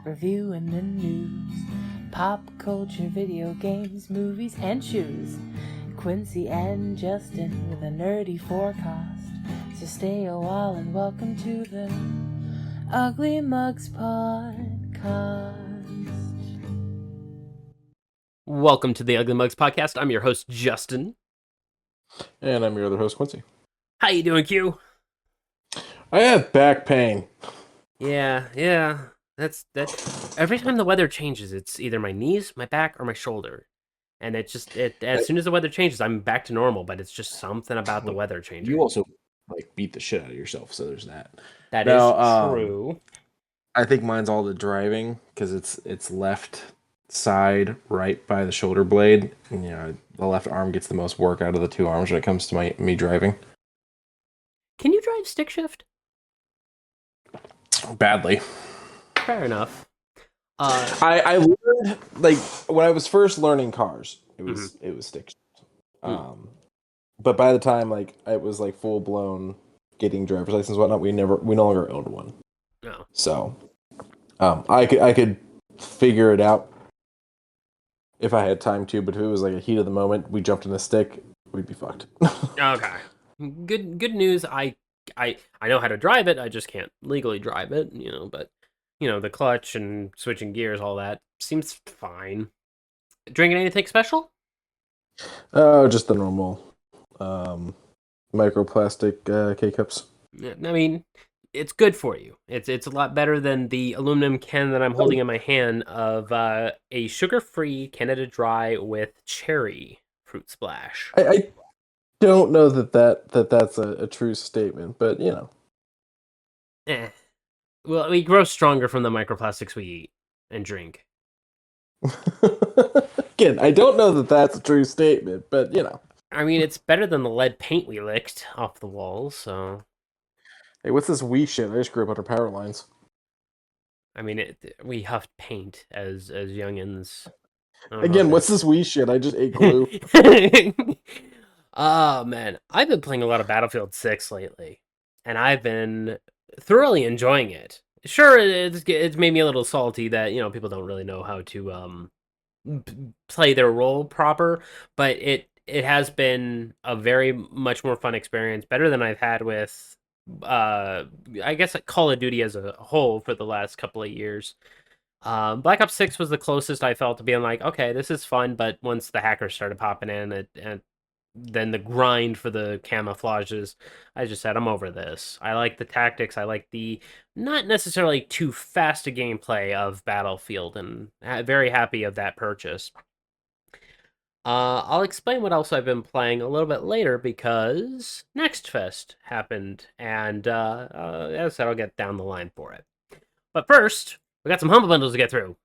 reviewing the news, pop culture, video games, movies, and shoes. Quincy and Justin with a nerdy forecast. So stay a while and welcome to the Ugly Mugs Podcast. Welcome to the Ugly Mugs Podcast. I'm your host, Justin. And I'm your other host, Quincy. How you doing, Q? I have back pain. Yeah. That's every time the weather changes, it's either my knees, my back, or my shoulder. And as soon as the weather changes, I'm back to normal, but it's just something about the weather changing. You also beat the shit out of yourself, so there's that. That is true. I think mine's all the driving because it's left side right by the shoulder blade. And, the left arm gets the most work out of the two arms when it comes to me driving. Can you drive stick shift? Badly. Fair enough. I learned when I was first learning cars, it was stick shift. But by the time it was full blown getting driver's license and whatnot, we no longer owned one. No. So I could figure it out if I had time to, but if it was a heat of the moment, we jumped in a stick, we'd be fucked. Okay. Good news. I know how to drive it. I just can't legally drive it, but the clutch and switching gears, all that seems fine. Drinking anything special? Oh, just the normal microplastic K-cups. Yeah, I mean, it's good for you. It's a lot better than the aluminum can that I'm holding in my hand of a sugar-free Canada Dry with cherry fruit splash. I don't know that's a true statement, but Well, we grow stronger from the microplastics we eat and drink. Again, I don't know that's a true statement, but I mean, it's better than the lead paint we licked off the walls, so... Hey, what's this wee shit? I just grew up under power lines. I mean, we huffed paint as youngins. Again, what's this wee shit? I just ate glue. Oh, man. I've been playing a lot of Battlefield 6 lately, and I've been thoroughly enjoying it. Sure, it's made me a little salty that, people don't really know how to play their role proper, but it has been a very much more fun experience, better than I've had with I guess Call of Duty as a whole for the last couple of years. Black Ops 6 was the closest I felt to being like, okay, this is fun, but once the hackers started popping in, and then the grind for the camouflages, I just said, I'm over this. I like the tactics, I like the not necessarily too fast a gameplay of Battlefield, and very happy of that purchase. I'll explain what else I've been playing a little bit later because Next Fest happened, and as I said, I'll get down the line for it. But first, we got some Humble Bundles to get through.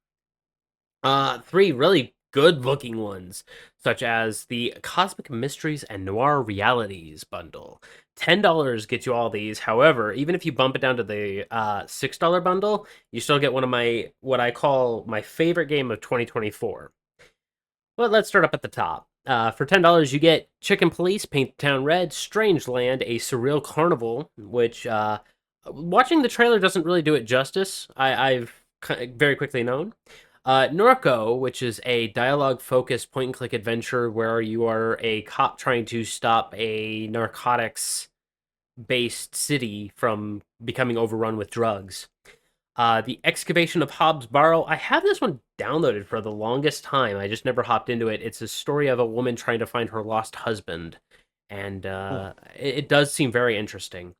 3 really good-looking ones, such as the Cosmic Mysteries and Noir Realities bundle. $10 gets you all these. However, even if you bump it down to the $6 bundle, you still get one of what I call my favorite game of 2024. Well, let's start up at the top. For $10, you get Chicken Police, Paint the Town Red, Strangeland, A Surreal Carnival, which, watching the trailer doesn't really do it justice, I've very quickly known. Norco, which is a dialogue-focused point-and-click adventure where you are a cop trying to stop a narcotics-based city from becoming overrun with drugs. The Excavation of Hobbs Barrow. I have this one downloaded for the longest time. I just never hopped into it. It's a story of a woman trying to find her lost husband, and it does seem very interesting.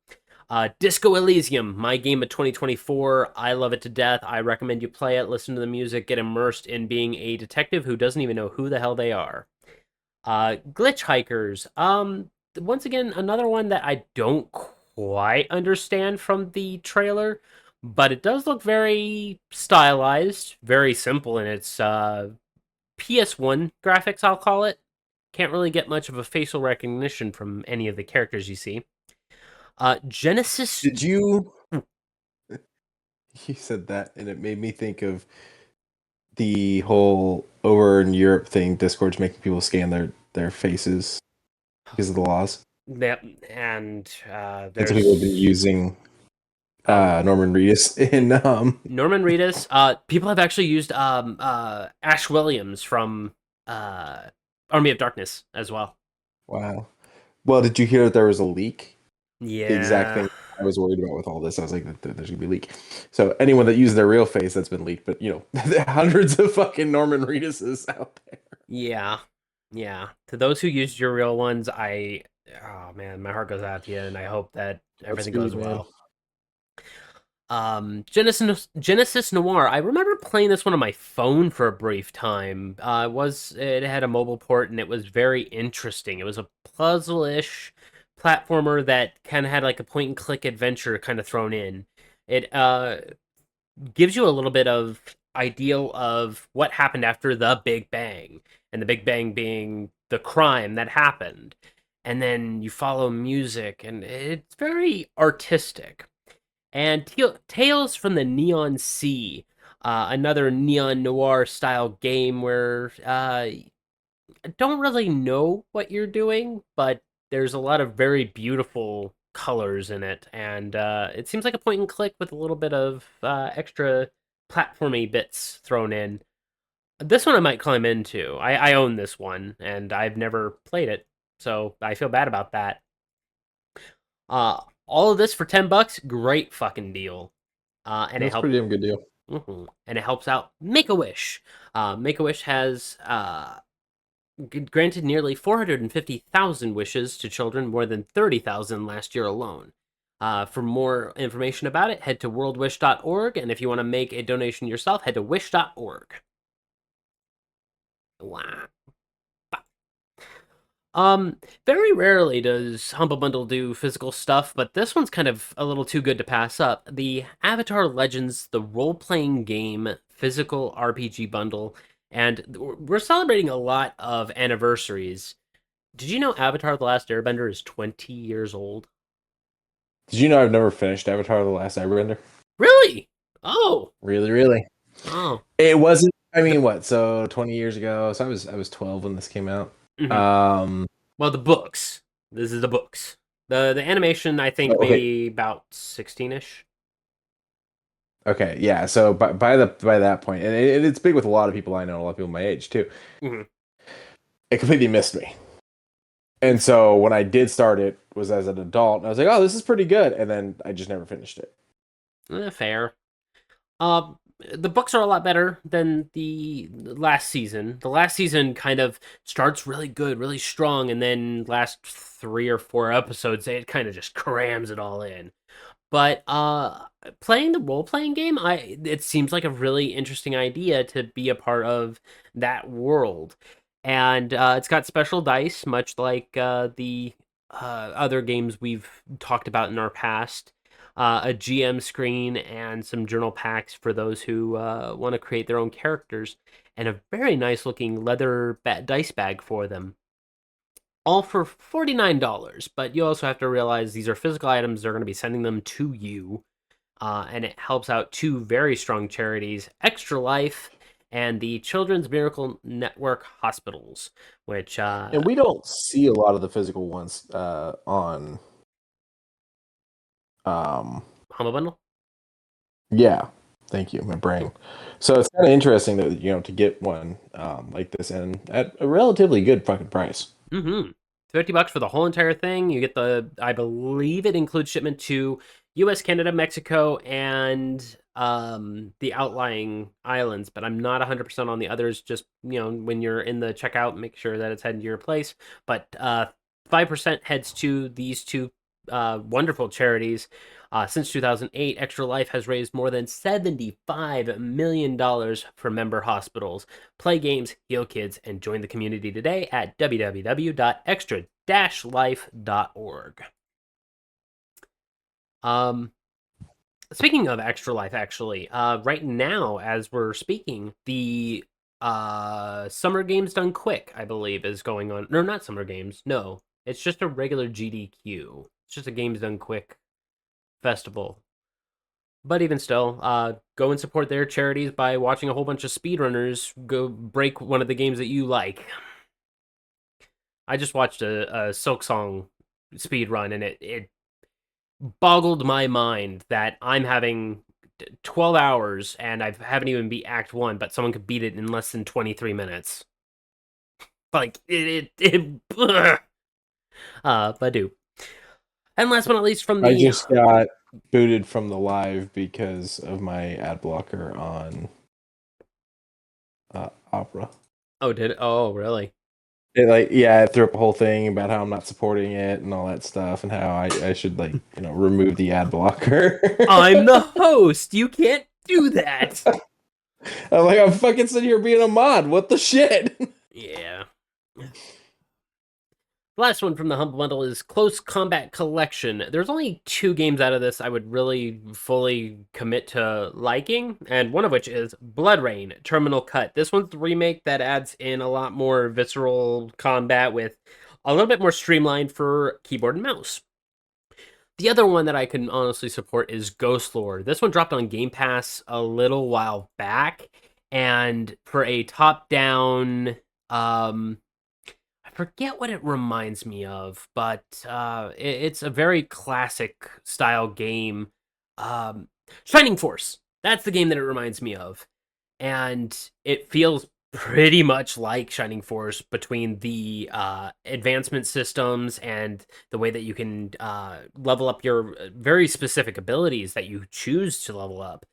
Disco Elysium, my game of 2024. I love it to death. I recommend you play it, listen to the music, get immersed in being a detective who doesn't even know who the hell they are. Glitch Hikers. Once again, another one that I don't quite understand from the trailer, but it does look very stylized, very simple in its PS1 graphics, I'll call it. Can't really get much of a facial recognition from any of the characters you see. Genesis... Did you... You said that, and it made me think of the whole over in Europe thing, Discord's making people scan their faces because of the laws. Yep, and That's what people have been using Norman Reedus in Norman Reedus. People have actually used Ash Williams from Army of Darkness as well. wow. Well, did you hear that there was a leak? The exact Yeah. thing I was worried about with all this. I was like, there's gonna be a leak. So anyone that used their real face, that's been leaked. But hundreds of fucking Norman Reeduses out there. Yeah. Yeah. To those who used your real ones, oh man, my heart goes out to you, and I hope that everything Godspeed, goes man. well. Genesis Noir. I remember playing this one on my phone for a brief time. It had a mobile port and it was very interesting. It was a puzzle-ish platformer that kind of had like a point and click adventure kind of thrown in. It gives you a little bit of ideal of what happened after the Big Bang, and the Big Bang being the crime that happened. And then you follow music, and it's very artistic. And Tales from the Neon Sea, another neon noir style game where I don't really know what you're doing, but there's a lot of very beautiful colors in it, and it seems like a point and click with a little bit of extra platformy bits thrown in. This one I might climb into. I own this one, and I've never played it, so I feel bad about that. All of this for $10, great fucking deal. And it That's a pretty helps. damn good deal. And it helps out Make a Wish. Make a Wish has granted nearly 450,000 wishes to children, more than 30,000 last year alone. For more information about it, head to worldwish.org, and if you want to make a donation yourself, head to wish.org. Wow. Very rarely does Humble Bundle do physical stuff, but this one's kind of a little too good to pass up. The Avatar Legends, the role-playing game physical RPG bundle, and we're celebrating a lot of anniversaries. Did you know Avatar: The Last Airbender is 20 years old? Did you know I've never finished Avatar: The Last Airbender? Really? Oh, Really, really. oh. It wasn't. I The, mean, what? So 20 years ago. So I was 12 when this came out. mhm. Um. Well, the books. This is the books. The animation, I think, Okay. maybe about 16ish. Okay. Yeah. So by that point, and it's big with a lot of people I know, a lot of people my age too. Mm-hmm. It completely missed me. And so when I did start it was as an adult, and I was like, oh, this is pretty good. And then I just never finished it. Fair. Um, the books are a lot better than the last season. The last season kind of starts really good, really strong, and then last 3 or 4 episodes, it kind of just crams it all in. But playing the role playing game, it seems like a really interesting idea to be a part of that world. And it's got special dice, much like the other games we've talked about in our past. A GM screen and some journal packs for those who want to create their own characters, and a very nice looking leather dice bag for them, all for $49. But you also have to realize these are physical items. They're going to be sending them to you. And it helps out two very strong charities, Extra Life and the Children's Miracle Network Hospitals, which And we don't see a lot of the physical ones on. Humble Bundle. Yeah. Thank you, my brain. So it's kind of interesting that to get one like this and at a relatively good fucking price. Mm-hmm. $50 for the whole entire thing. You get I believe it includes shipment to US, Canada, Mexico, and the outlying islands, but I'm not 100% on the others. Just, when you're in the checkout, make sure that it's heading to your place. But 5% heads to these two wonderful charities. Since 2008, Extra Life has raised more than $75 million for member hospitals. Play games, heal kids, and join the community today at www.extra-life.org. Speaking of Extra Life, actually, right now, as we're speaking, the Summer Games Done Quick, I believe, is going on. No, not Summer Games. No, it's just a regular GDQ. It's just a Games Done Quick festival. But even still, go and support their charities by watching a whole bunch of speedrunners go break one of the games that you like. I just watched a Silk Song speed run, and it boggled my mind that I'm having 12 hours and I haven't even beat Act 1, but someone could beat it in less than 23 minutes. Like, but do. And last but not least from I the... just got booted from the live because of my ad blocker on Opera. Oh, really? It threw up a whole thing about how I'm not supporting it and all that stuff, and how I should remove the ad blocker. I'm the host. You can't do that. I'm like, I'm fucking sitting here being a mod. What the shit? Yeah. Last one from the Humble Bundle is Close Combat Collection. There's only 2 games out of this I would really fully commit to liking, and one of which is Blood Rain Terminal Cut. This one's the remake that adds in a lot more visceral combat with a little bit more streamlined for keyboard and mouse. The other one that I can honestly support is Ghost Lore. This one dropped on Game Pass a little while back, and for a top-down... I forget what it reminds me of, but it's a very classic style game. Shining Force. That's the game that it reminds me of. And it feels pretty much like Shining Force between the advancement systems and the way that you can level up your very specific abilities that you choose to level up.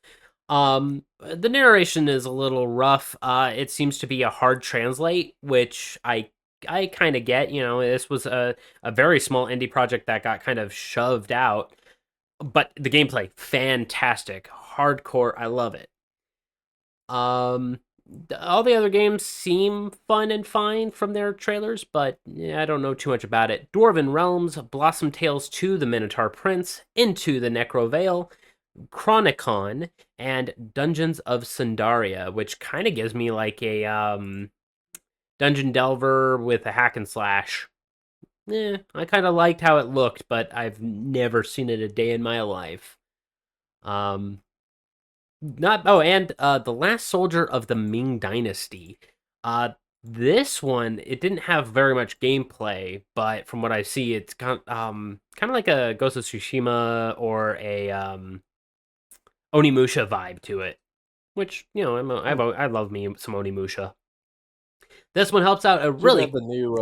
The narration is a little rough. It seems to be a hard translate, which I kind of get. This was a very small indie project that got kind of shoved out, but the gameplay fantastic, hardcore. I love it. All the other games seem fun and fine from their trailers, but I don't know too much about it. Dwarven Realms, Blossom Tales 2, The Minotaur Prince, Into the Necro Vale, Chronicon, and Dungeons of Sundaria, which kind of gives me like a Dungeon Delver with a hack and slash. I kind of liked how it looked, but I've never seen it a day in my life. And The Last Soldier of the Ming Dynasty. This one, it didn't have very much gameplay, but from what I see, it's kind of like a Ghost of Tsushima or a Onimusha vibe to it, which I love me some Onimusha. This one helps out a really... Too bad the new.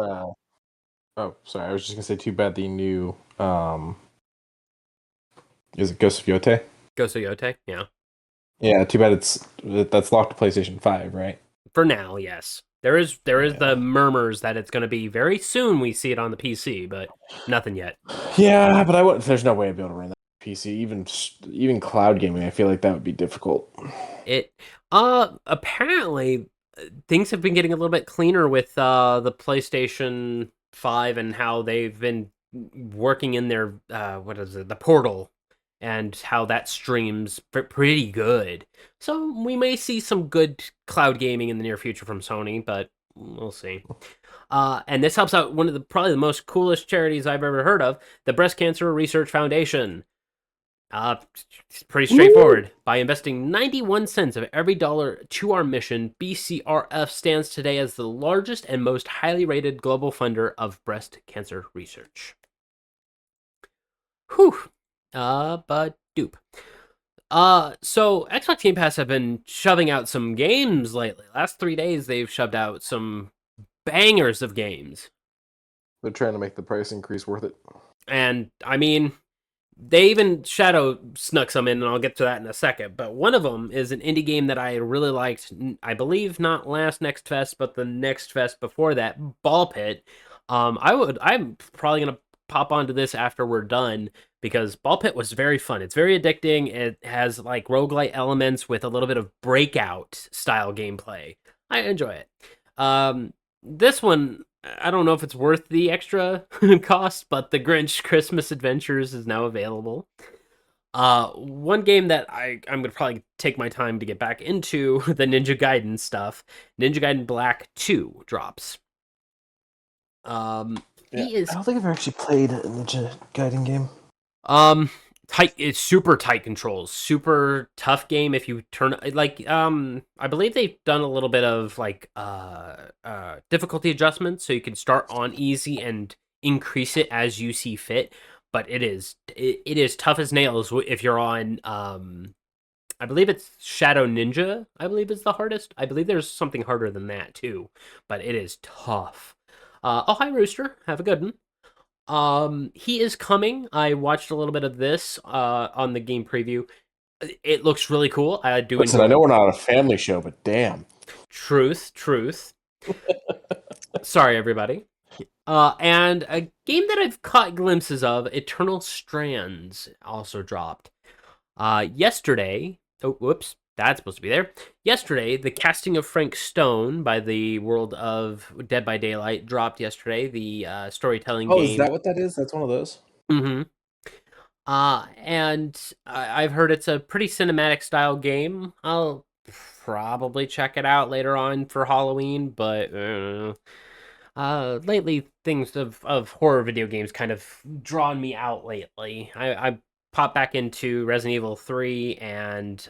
Oh, sorry. I was just gonna say, too bad the new. Is it Ghost of Yote? Ghost of Yote, yeah. Yeah. Too bad that's locked to PlayStation 5, right? For now, yes. There is the murmurs that it's going to be very soon. We see it on the PC, but nothing yet. Yeah, but there's no way I'd be able to run that PC. Even cloud gaming, I feel like that would be difficult. Apparently things have been getting a little bit cleaner with the PlayStation 5 and how they've been working in their the portal, and how that streams pretty good. So we may see some good cloud gaming in the near future from Sony, but we'll see. And this helps out one of probably the most coolest charities I've ever heard of, the Breast Cancer Research Foundation. It's pretty straightforward. By investing 91 cents of every dollar to our mission, BCRF stands today as the largest and most highly rated global funder of breast cancer research. Whew. But dupe. So Xbox Game Pass have been shoving out some games lately. Last 3 days, they've shoved out some bangers of games. They're trying to make the price increase worth it. And, I mean, they even shadow snuck some in, and I'll get to that in a second. But one of them is an indie game that I really liked. I believe not last Next Fest, but the Next Fest before that, Ball Pit. I'm probably gonna pop onto this after we're done, because Ball Pit was very fun. It's very addicting. It has like roguelite elements with a little bit of breakout style gameplay. I enjoy it. This one, I don't know if it's worth the extra cost, but The Grinch Christmas Adventures is now available. One game that I'm going to probably take my time to get back into, the Ninja Gaiden stuff. Ninja Gaiden Black 2 drops. I don't think I've actually played a Ninja Gaiden game. It's super tight controls, super tough game. If you turn I believe they've done a little bit of difficulty adjustments, so you can start on easy and increase it as you see fit. but it is tough as nails if you're on. I believe it's Shadow Ninja. I believe is the hardest. I believe there's something harder than that too, but it is tough. Oh, hi Rooster, have a good one. He is coming. I watched a little bit of this on the game preview. It looks really cool. I do Listen, enjoy. I know we're not a family show, but damn. Truth. Sorry, everybody. And a game that I've caught glimpses of, Eternal Strands, also dropped. Yesterday. Oh, whoops. That's supposed to be there. Yesterday, the casting of Frank Stone by the world of Dead by Daylight dropped yesterday. The storytelling Oh, game. is that what that is? That's one of those? Mm-hmm. And I've heard it's a pretty cinematic style game. I'll probably check it out later on for Halloween, but lately things of horror video games kind of drawn me out lately. I popped back into Resident Evil 3 and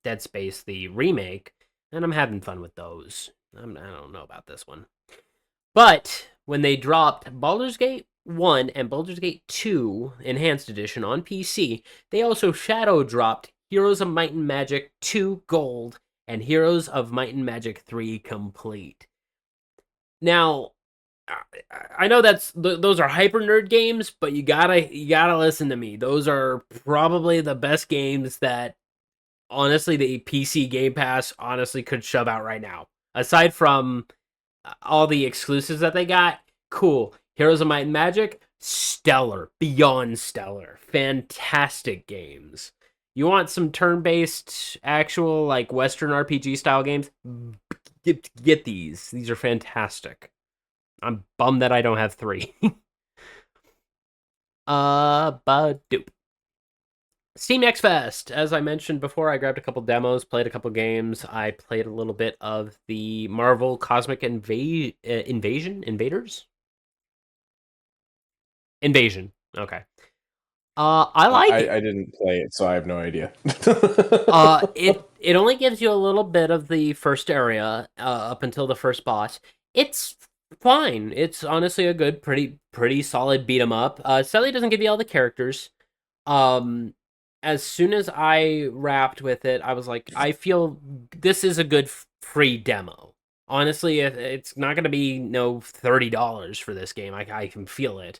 Dead Space the remake, and I'm having fun with those. I don't know about this one. But when they dropped Baldur's Gate 1 and Baldur's Gate 2 Enhanced Edition on PC, they also shadow dropped Heroes of Might and Magic 2 Gold and Heroes of Might and Magic 3 Complete. Now, I know those are hyper nerd games, but you gotta listen to me. Those are probably the best games that honestly the PC Game Pass honestly could shove out right now. Aside from all the exclusives that they got, cool. Heroes of Might and Magic, stellar, beyond stellar, fantastic games. You want some turn-based, actual like Western RPG style games? Get these. These are fantastic. I'm bummed that I don't have 3. Doop. Steam Next Fest. As I mentioned before, I grabbed a couple demos, played a couple games. I played a little bit of the Marvel Cosmic Invasion? Invasion. Okay. I like it. I didn't play it, so I have no idea. It only gives you a little bit of the first area up until the first boss. It's fine. It's honestly a good, pretty solid beat 'em up. Sadly, doesn't give you all the characters. As soon as I wrapped with it, I was like, I feel this is a good free demo. Honestly, it's not going to be no $30 for this game. I can feel it.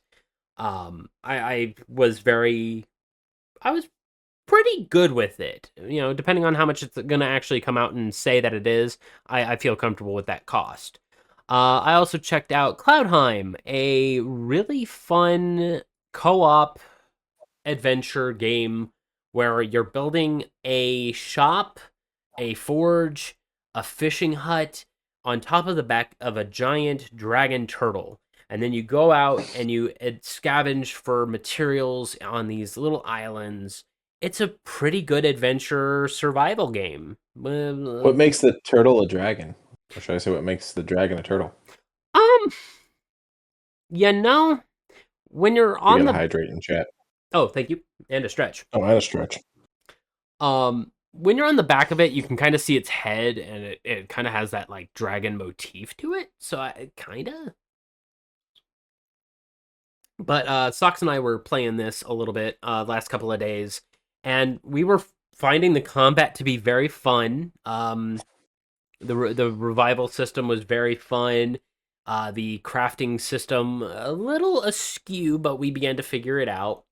I was pretty good with it. You know, depending on how much it's going to actually come out and say that it is, I feel comfortable with that cost. I also checked out Cloudheim, a really fun co-op adventure game where you're building a shop, a forge, a fishing hut on top of the back of a giant dragon turtle. And then you go out and you scavenge for materials on these little islands. It's a pretty good adventure survival game. What makes the turtle a dragon? Or should I say what makes the dragon a turtle? You know, when you're You on gotta the hydrate in chat. Oh, thank you. And a stretch. Oh, and a stretch. When you're on the back of it, you can kind of see its head, and it kind of has that like dragon motif to it. So I kind of. But Socks and I were playing this a little bit last couple of days, and we were finding the combat to be very fun. The revival system was very fun. The crafting system a little askew, but we began to figure it out.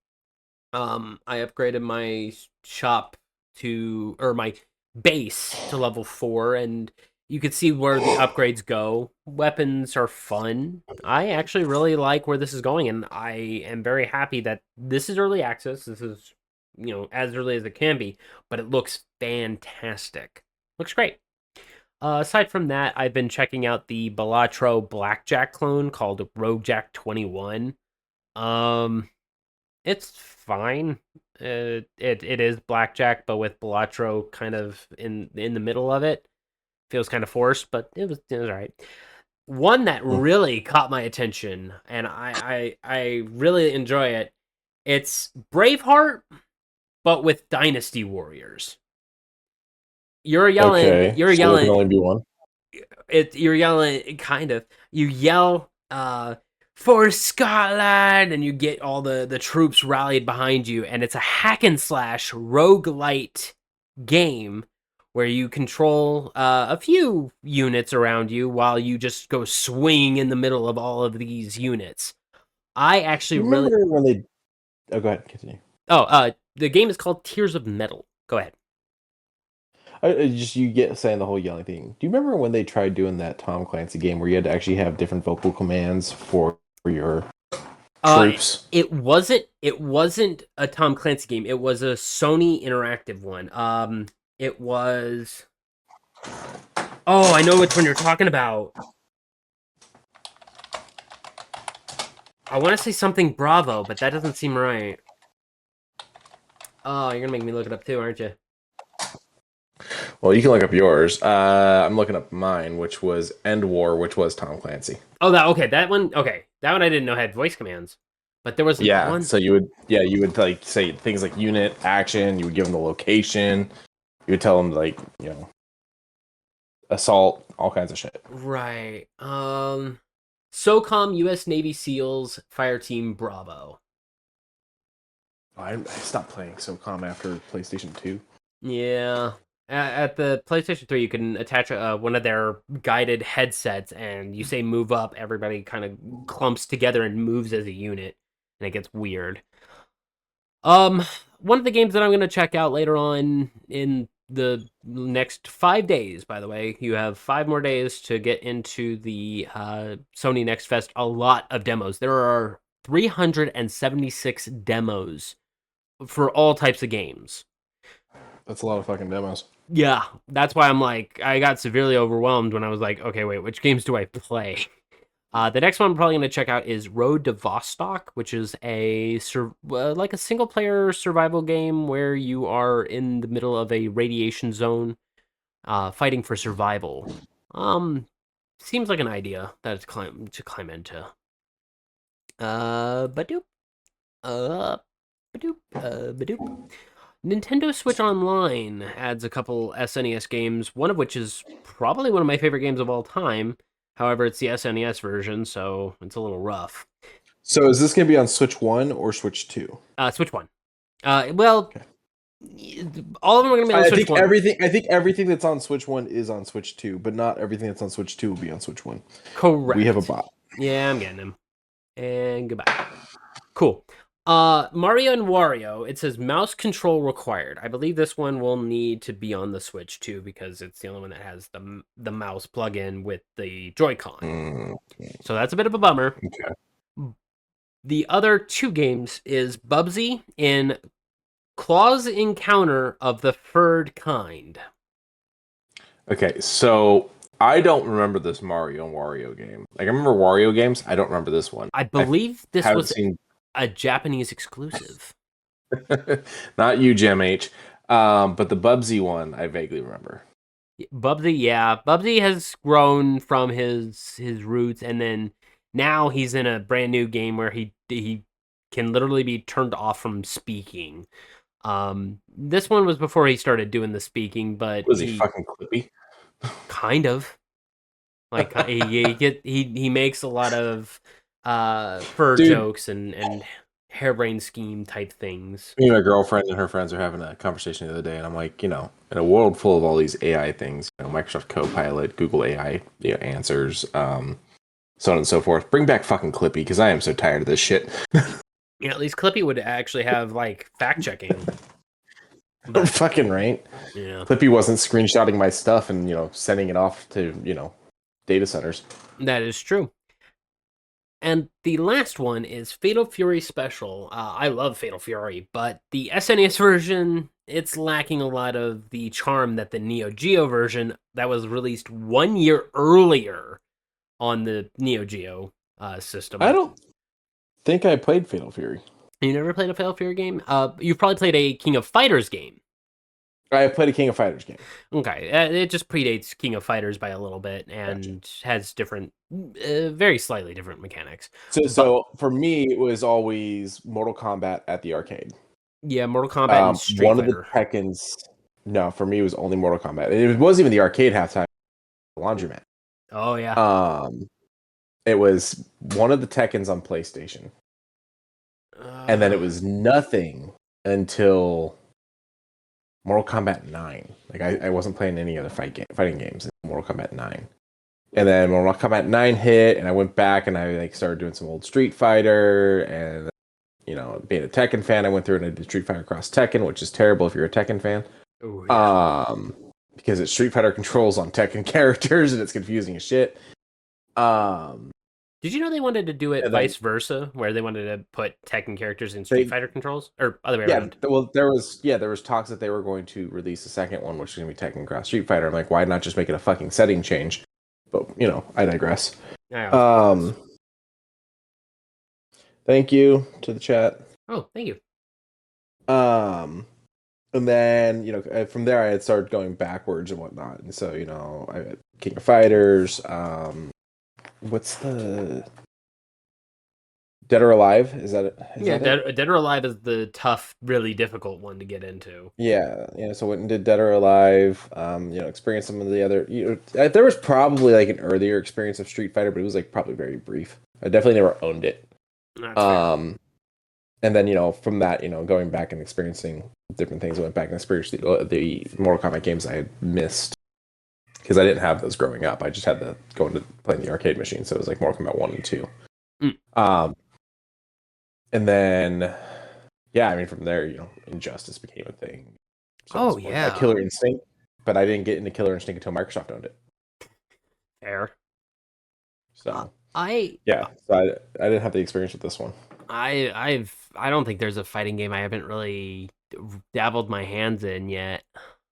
I upgraded my shop or my base to level 4, and you could see where the upgrades go. Weapons are fun. I actually really like where this is going, and I am very happy that this is early access. This is, as early as it can be, but it looks fantastic. Looks great. Aside from that, I've been checking out the Balatro Blackjack clone called Rogue Jack 21. It's fine. It is blackjack, but with Balatro kind of in the middle of it. Feels kind of forced, but it was all right. One that really caught my attention, and I really enjoy it. It's Braveheart, but with Dynasty Warriors. You're yelling. Okay, You're so yelling. there can only be one. You're yelling. Kind of. You yell. for Scotland, and you get all the troops rallied behind you, and it's a hack and slash roguelite game where you control a few units around you while you just go swinging in the middle of all of these units. I actually You really... remember when they? Oh, go ahead, continue. The game is called Tears of Metal. Go ahead. Just you get saying the whole yelling thing. Do you remember when they tried doing that Tom Clancy game where you had to actually have different vocal commands for your troops? It wasn't a Tom Clancy game. It was a Sony interactive one. It was... Oh, I know which one you're talking about. I want to say something Bravo, but that doesn't seem right. Oh, you're gonna make me look it up too, aren't you? Well, you can look up yours. I'm looking up mine, which was End War, which was Tom Clancy. Oh, that one. Okay, that one I didn't know had voice commands, but there was one. So you would like say things like unit action. You would give them the location. You would tell them like assault, all kinds of shit. Right. SOCOM U.S. Navy SEALs Fire Team Bravo. I stopped playing SOCOM after PlayStation 2. Yeah. At the PlayStation 3, you can attach one of their guided headsets, and you say move up, everybody kind of clumps together and moves as a unit, and it gets weird. One of the games that I'm going to check out later on in the next 5 days, by the way, you have 5 more days to get into the Sony Next Fest. A lot of demos. There are 376 demos for all types of games. That's a lot of fucking demos. Yeah, that's why I'm like, I got severely overwhelmed when I was like, okay, wait, which games do I play? The next one I'm probably going to check out is Road to Vostok, which is like a single-player survival game where you are in the middle of a radiation zone, fighting for survival. Seems like an idea that to climb into. Badoop. Badoop. Badoop. Nintendo Switch Online adds a couple SNES games, one of which is probably one of my favorite games of all time. However, it's the SNES version, so it's a little rough. So is this going to be on Switch 1 or Switch 2? Switch 1. Okay. All of them are going to be on Switch 1. I think everything that's on Switch 1 is on Switch 2, but not everything that's on Switch 2 will be on Switch 1. Correct. We have a bot. Yeah, I'm getting him. And goodbye. Cool. Mario and Wario, it says mouse control required. I believe this one will need to be on the Switch too, because it's the only one that has the mouse plug-in with the Joy-Con. So that's a bit of a bummer. Okay. The other 2 games is Bubsy and Claw's Encounter of the Furred Kind. Okay, so I don't remember this Mario and Wario game. Like, I remember Wario games. I don't remember this one. I believe this was a Japanese exclusive. Not you, Gem H. But the Bubsy one, I vaguely remember. Bubsy, yeah. Bubsy has grown from his roots, and then now he's in a brand new game where he can literally be turned off from speaking. This one was before he started doing the speaking, but was he fucking Clippy? Kind of. Like he makes a lot of fur jokes and harebrained scheme type things. Me and my girlfriend and her friends are having a conversation the other day, and I'm like, in a world full of all these AI things, Microsoft Copilot, Google AI answers, so on and so forth. Bring back fucking Clippy, because I am so tired of this shit. Yeah, at least Clippy would actually have like fact checking. Fucking right. Yeah. Clippy wasn't screenshotting my stuff and sending it off to data centers. That is true. And the last one is Fatal Fury Special. I love Fatal Fury, but the SNES version, it's lacking a lot of the charm that the Neo Geo version that was released 1 year earlier on the Neo Geo system. I don't think I played Fatal Fury. You never played a Fatal Fury game? You've probably played a King of Fighters game. I played a King of Fighters game. Okay, it just predates King of Fighters by a little bit and has different, very slightly different mechanics. So for me, it was always Mortal Kombat at the arcade. Yeah, Mortal Kombat and Street One Fighter. of the Tekkens. No, for me, it was only Mortal Kombat. It wasn't even the arcade halftime. Laundromat. Oh yeah. it was one of the Tekkens on PlayStation, and then it was nothing until Mortal Kombat 9. Like I wasn't playing any other fighting games in Mortal Kombat 9. And then Mortal Kombat 9 hit, and I went back and I like started doing some old Street Fighter, and being a Tekken fan, I went through and I did Street Fighter Cross Tekken, which is terrible if you're a Tekken fan. Ooh, yeah. Because it's Street Fighter controls on Tekken characters and it's confusing as shit. Did you know they wanted to do it vice versa, where they wanted to put Tekken characters in Street Fighter controls, or other way around? Well, there was talks that they were going to release a second one, which is going to be Tekken Cross Street Fighter. I'm like, why not just make it a fucking setting change? But I digress. Thank you to the chat. Oh, thank you. And then from there I had started going backwards and whatnot, and so I had King of Fighters. What's the Dead or Alive? Is that it? Dead or Alive is the tough, really difficult one to get into. Yeah. So I went and did Dead or Alive. Experienced some of the other. There was probably like an earlier experience of Street Fighter, but it was like probably very brief. I definitely never owned it. That's fair. And then from that, going back and experiencing different things, I went back and experienced the Mortal Kombat games I had missed because I didn't have those growing up. I just had to go into playing the arcade machine, so it was like Mortal Kombat 1 and 2. And then, from there, Injustice became a thing. So Killer Instinct, but I didn't get into Killer Instinct until Microsoft owned it. Fair. So I didn't have the experience with this one. I don't think there's a fighting game I haven't really dabbled my hands in yet.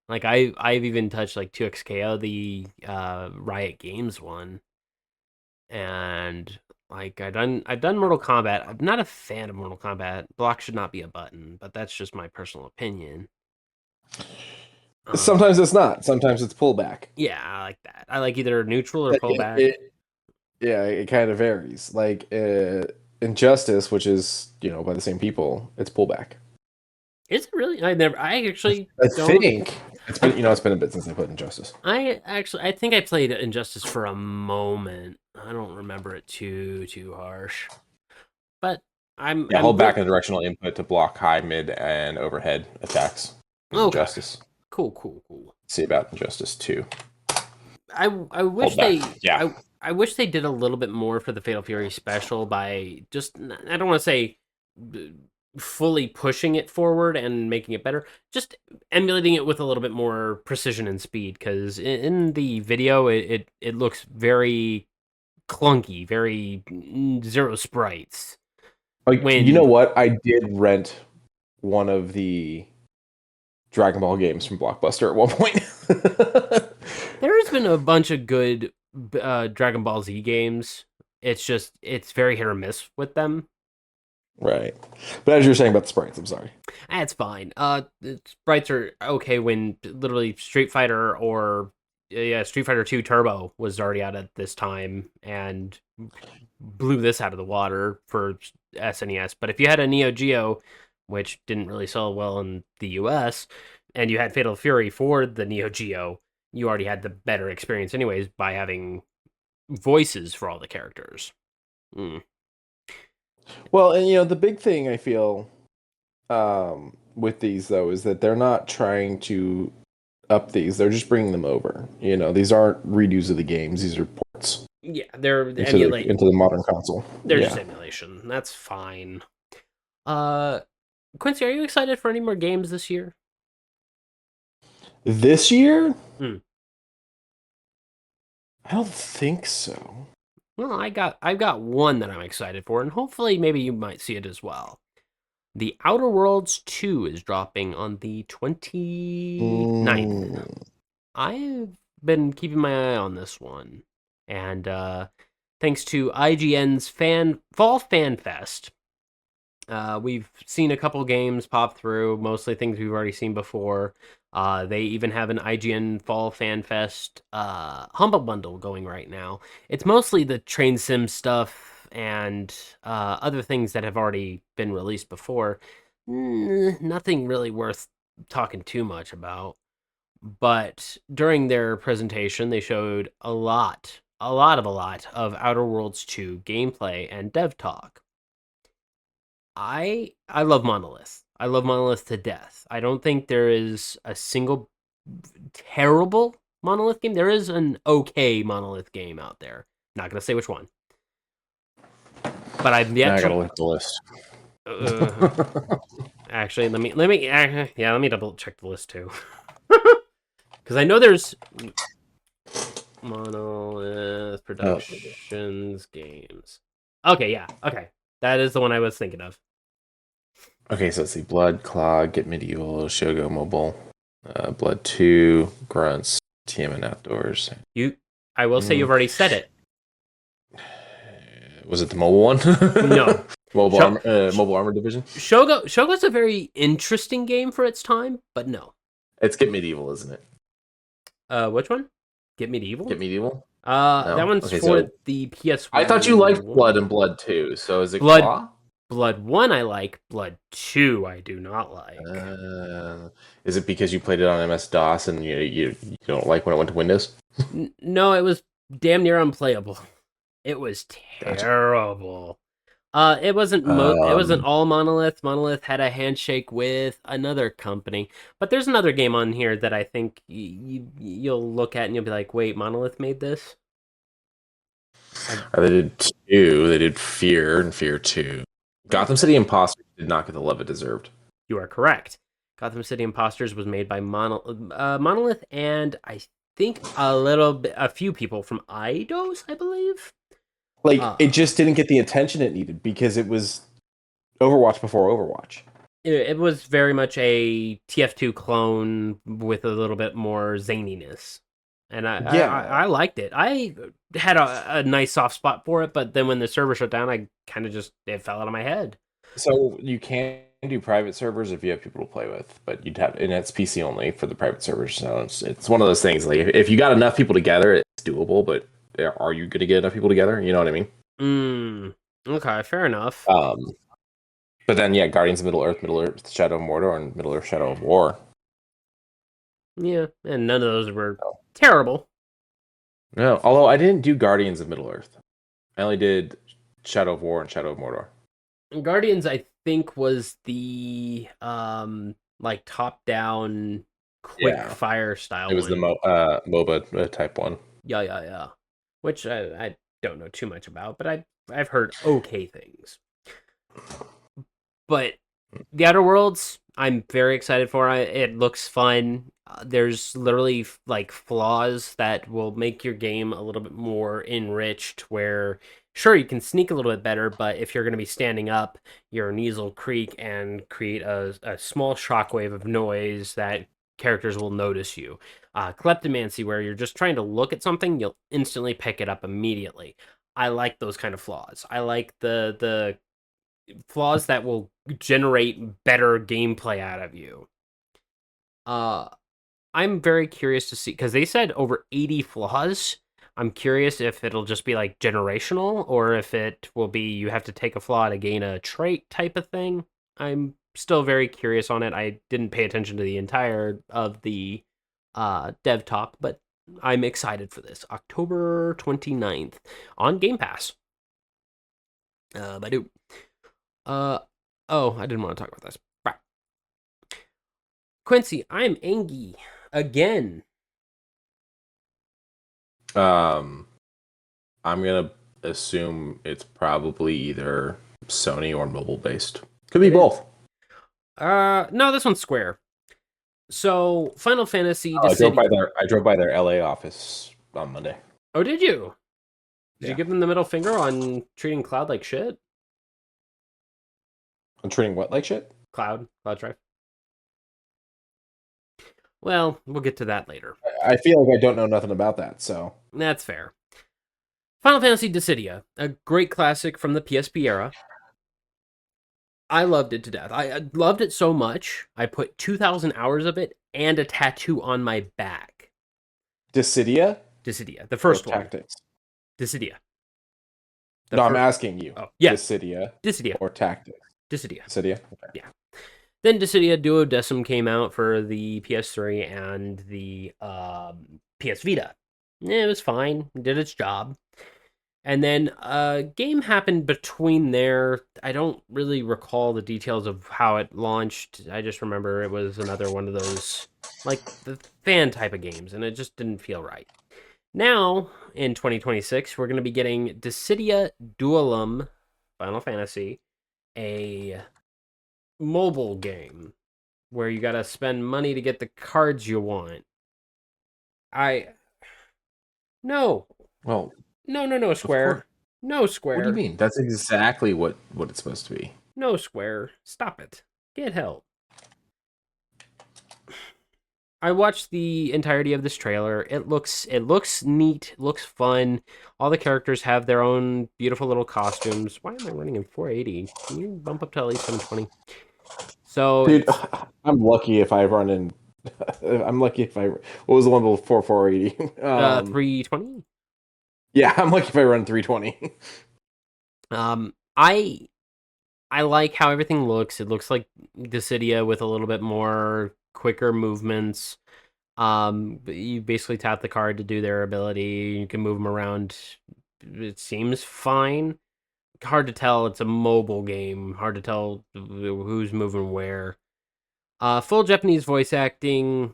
Like I've even touched like 2XKO, the Riot Games one, and like I've done Mortal Kombat. I'm not a fan of Mortal Kombat. Block should not be a button, but that's just my personal opinion. Sometimes it's not. Sometimes it's pullback. Yeah, I like that. I like either neutral or pullback. It kind of varies. Like Injustice, which is by the same people, it's pullback. Is it really? I think it's been it's been a bit since I played Injustice. I think I played Injustice for a moment. I don't remember it too harsh. But I'm hold back in the directional input to block high, mid, and overhead attacks. Injustice. Cool. See about Injustice 2. I wish I wish they did a little bit more for the Fatal Fury special by just, I don't want to say fully pushing it forward and making it better, just emulating it with a little bit more precision and speed, because in the video it looks very clunky, very zero sprites. You know what? I did rent one of the Dragon Ball games from Blockbuster at one point. There's been a bunch of good Dragon Ball Z games. It's very hit or miss with them. Right. But as you were saying about the sprites, I'm sorry. It's fine. The sprites are okay when literally Street Fighter or Street Fighter 2 Turbo was already out at this time and blew this out of the water for SNES. But if you had a Neo Geo, which didn't really sell well in the US, and you had Fatal Fury for the Neo Geo, you already had the better experience anyways by having voices for all the characters. Well, and the big thing I feel with these though is that they're not trying to up these; they're just bringing them over. These aren't redos of the games; these are ports. Yeah, they're into the modern console. They're just emulation. That's fine. Quincy, are you excited for any more games this year? This year? I don't think so. Well, I've got one that I'm excited for, and hopefully maybe you might see it as well. The Outer Worlds 2 is dropping on the 29th. I've been keeping my eye on this one, and thanks to IGN's Fall Fan Fest, we've seen a couple games pop through, mostly things we've already seen before. They even have an IGN Fall Fan Fest Humble Bundle going right now. It's mostly the train sim stuff and other things that have already been released before. Nothing really worth talking too much about. But during their presentation, they showed a lot a lot of Outer Worlds 2 gameplay and dev talk. I love Monolith. I love Monolith to death. I don't think there is a single terrible Monolith game. There is an okay Monolith game out there. Not gonna say which one, but I've yet Now I to. gotta look at the list. Actually, let me double check the list too, because I know there's Monolith Productions games. Okay, yeah, okay, that is the one I was thinking of. Okay, so let's see. Blood, Clog, Get Medieval, Shogo Mobile, Blood 2, Grunts, TMN Outdoors. I will say you've already said it. Was it the mobile one? No. Mobile Armor Division? Shogo's a very interesting game for its time, but no. It's Get Medieval, isn't it? Which one? Get Medieval? Get Medieval? No? That one's for the PS1. I thought you liked Blood and Blood 2, so is it Blood? Claw? Blood 1 I like, Blood 2 I do not like. Is it because you played it on MS-DOS and you don't like when it went to Windows? No, it was damn near unplayable. It was terrible. It wasn't it wasn't all Monolith. Monolith had a handshake with another company. But there's another game on here that I think you'll look at and you'll be like, wait, Monolith made this? They did 2. They did Fear and Fear 2. Gotham City Imposters did not get the love it deserved. You are correct. Gotham City Imposters was made by Monolith and I think a few people from Eidos, I believe. Like, it just didn't get the attention it needed because it was Overwatch before Overwatch. It was very much a TF2 clone with a little bit more zaniness. And I liked it. I had a nice soft spot for it, but then when the server shut down, I kind of it fell out of my head. So you can do private servers if you have people to play with, but you'd have, and it's PC only for the private servers. So it's one of those things. Like if you got enough people together, it's doable. But are you going to get enough people together? You know what I mean? Okay, fair enough. But then Guardians of Middle Earth, Shadow of Mordor, and Middle Earth, Shadow of War. Yeah, and none of those were terrible. No, although I didn't do Guardians of Middle Earth. I only did Shadow of War and Shadow of Mordor. Guardians, I think, was the like top-down quick fire style. It was one. The MOBA type one. Yeah. Which I don't know too much about, but I've heard okay things. But the Outer Worlds, I'm very excited for. It looks fun. There's literally like flaws that will make your game a little bit more enriched. Where sure you can sneak a little bit better, but if you're going to be standing up, your knees will creak and create a small shockwave of noise that characters will notice you. Kleptomancy, where you're just trying to look at something, you'll instantly pick it up immediately. I like those kind of flaws. I like the flaws that will generate better gameplay out of you. I'm very curious to see, because they said over 80 flaws. I'm curious if it'll just be like generational, or if it will be you have to take a flaw to gain a trait type of thing. I'm still very curious on it. I didn't pay attention to the entire of the dev talk, but I'm excited for this. October 29th on Game Pass. Badu. I didn't want to talk about this. Right. Quincy, I'm angry again. I'm gonna assume it's probably either Sony or mobile based. Could be both. No, this one's Square. So Final Fantasy. I drove by their LA office on Monday. Oh, did you? Did you give them the middle finger on treating Cloud like shit? On treating what like shit? Cloud Drive. Well, we'll get to that later. I feel like I don't know nothing about that, so That's fair. Final Fantasy Dissidia, a great classic from the PSP era. I loved it to death. I loved it so much, I put 2,000 hours of it and a tattoo on my back. Dissidia, the first one. Tactics. Dissidia. I'm asking you. Oh, yeah. Dissidia or Tactics. Dissidia. Okay. Yeah. Then Dissidia Duodecim came out for the PS3 and the PS Vita. Yeah, it was fine. Did its job. And then a game happened between there. I don't really recall the details of how it launched. I just remember it was another one of those, like, the fan type of games, and it just didn't feel right. Now, in 2026, we're going to be getting Dissidia Duelum Final Fantasy, a mobile game where you got to spend money to get the cards you want. I. No. Well, No, of course. Square. No, What do you Square. mean? That's exactly what it's supposed to be. No, Square. Stop it. Get help. I watched the entirety of this trailer. It looks neat, looks fun. All the characters have their own beautiful little costumes. Why am I running in 480? Can you bump up to at least 720? So Dude, it's I'm lucky if I run in. I'm lucky if I. What was the one before 480? 320. Yeah, I'm lucky if I run 320. I like how everything looks. It looks like Dissidia with a little bit more quicker movements. You basically tap the card to do their ability. You can move them around. It seems fine. Hard to tell. It's a mobile game. Hard to tell who's moving where. Full Japanese voice acting,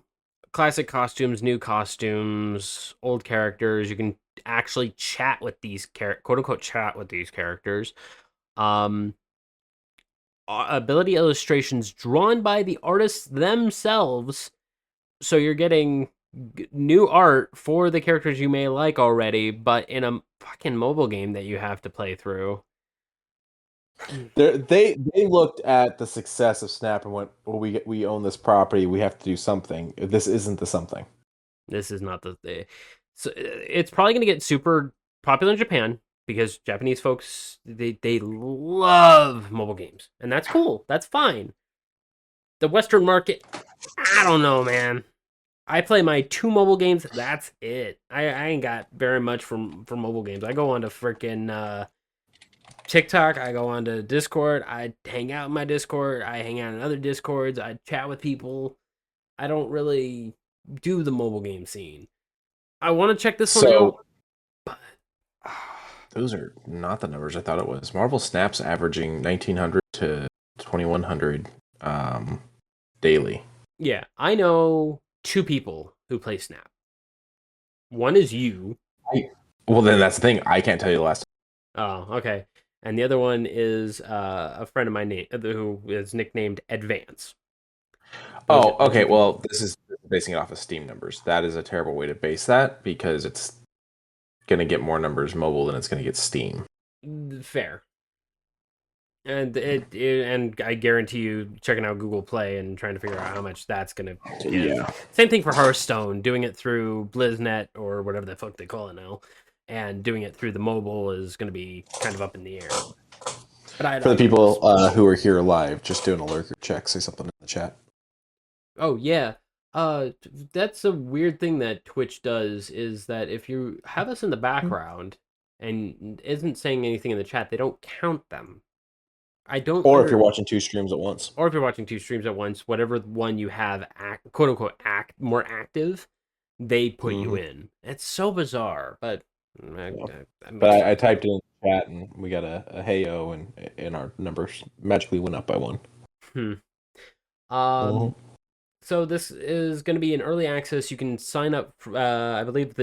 classic costumes, new costumes, old characters. You can actually chat with these quote unquote chat with these characters. Um, Ability illustrations drawn by the artists themselves. So you're getting new art for the characters you may like already, but in a fucking mobile game that you have to play through. They looked at the success of Snap and went, "Well, we own this property. We have to do something. This isn't the something." This is not so it's probably going to get super popular in Japan because Japanese folks they love mobile games, and that's cool. That's fine. The Western market, I don't know, man. I play my 2 mobile games. That's it. I ain't got very much from mobile games. I go on to freaking TikTok. I go on to Discord. I hang out in my Discord. I hang out in other Discords. I chat with people. I don't really do the mobile game scene. I want to check this one So out, but those are not the numbers I thought it was. Marvel Snap's averaging 1900 to 2100 daily. yeah, I know 2 people who play Snap. One is you. Well, then that's the thing. I can't tell you the last. Oh, okay. And the other one is a friend of mine who is nicknamed Advance. Those are Oh, the 2 okay. people. Well, this is basing it off of Steam numbers. That is a terrible way to base that because it's going to get more numbers mobile than it's going to get Steam. Fair. And and I guarantee you checking out Google Play and trying to figure out how much that's gonna give. Yeah. Same thing for Hearthstone, doing it through BlizzNet or whatever the fuck they call it now, and doing it through the mobile is gonna be kind of up in the air. But I For the don't know. people who are here live, just doing a lurker check, say something in the chat. Oh yeah. That's a weird thing that Twitch does is that if you have us in the background and isn't saying anything in the chat, they don't count them. I don't Or if you're watching 2 streams at once. or if you're watching 2 streams at once, whatever one you have quote unquote more active, they put you in. It's so bizarre, but But I typed it in the chat and we got a heyo and our numbers magically went up by 1. hmm. Mhm. So this is going to be in early access. You can sign up. I believe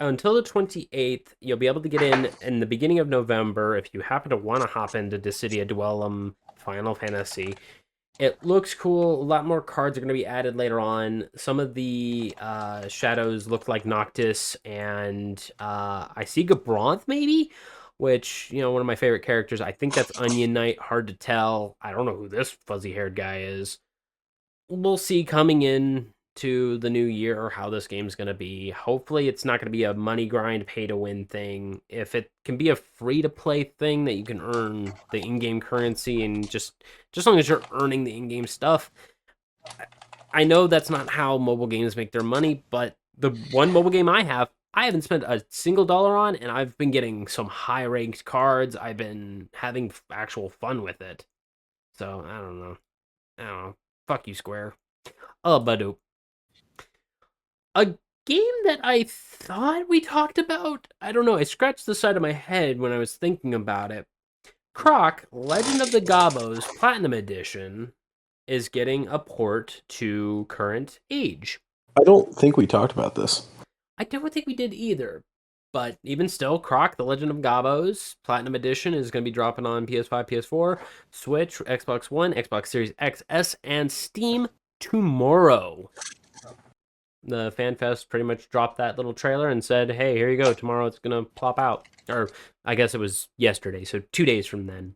until the 28th. You'll be able to get in the beginning of November if you happen to want to hop into Dissidia Duellum Final Fantasy. It looks cool. A lot more cards are going to be added later on. Some of the shadows look like Noctis, and I see Gabronth maybe, which one of my favorite characters. I think that's Onion Knight. Hard to tell. I don't know who this fuzzy-haired guy is. We'll see coming in to the new year how this game's going to be. Hopefully it's not going to be a money grind pay to win thing. If it can be a free to play thing that you can earn the in-game currency and just as long as you're earning the in-game stuff. I know that's not how mobile games make their money, but the one mobile game I haven't spent a single dollar on, and I've been getting some high ranked cards. I've been having actual fun with it. So I don't know. Fuck you, Square. Badoop. A game that I thought we talked about, I don't know, I scratched the side of my head when I was thinking about it. Croc, Legend of the Gobos Platinum Edition is getting a port to current age. I don't think we talked about this. I don't think we did either. But even still, Croc, The Legend of Gobos Platinum Edition is going to be dropping on PS5, PS4, Switch, Xbox One, Xbox Series XS, and Steam tomorrow. The FanFest pretty much dropped that little trailer and said, hey, here you go. Tomorrow it's going to plop out. Or I guess it was yesterday, so 2 days from then.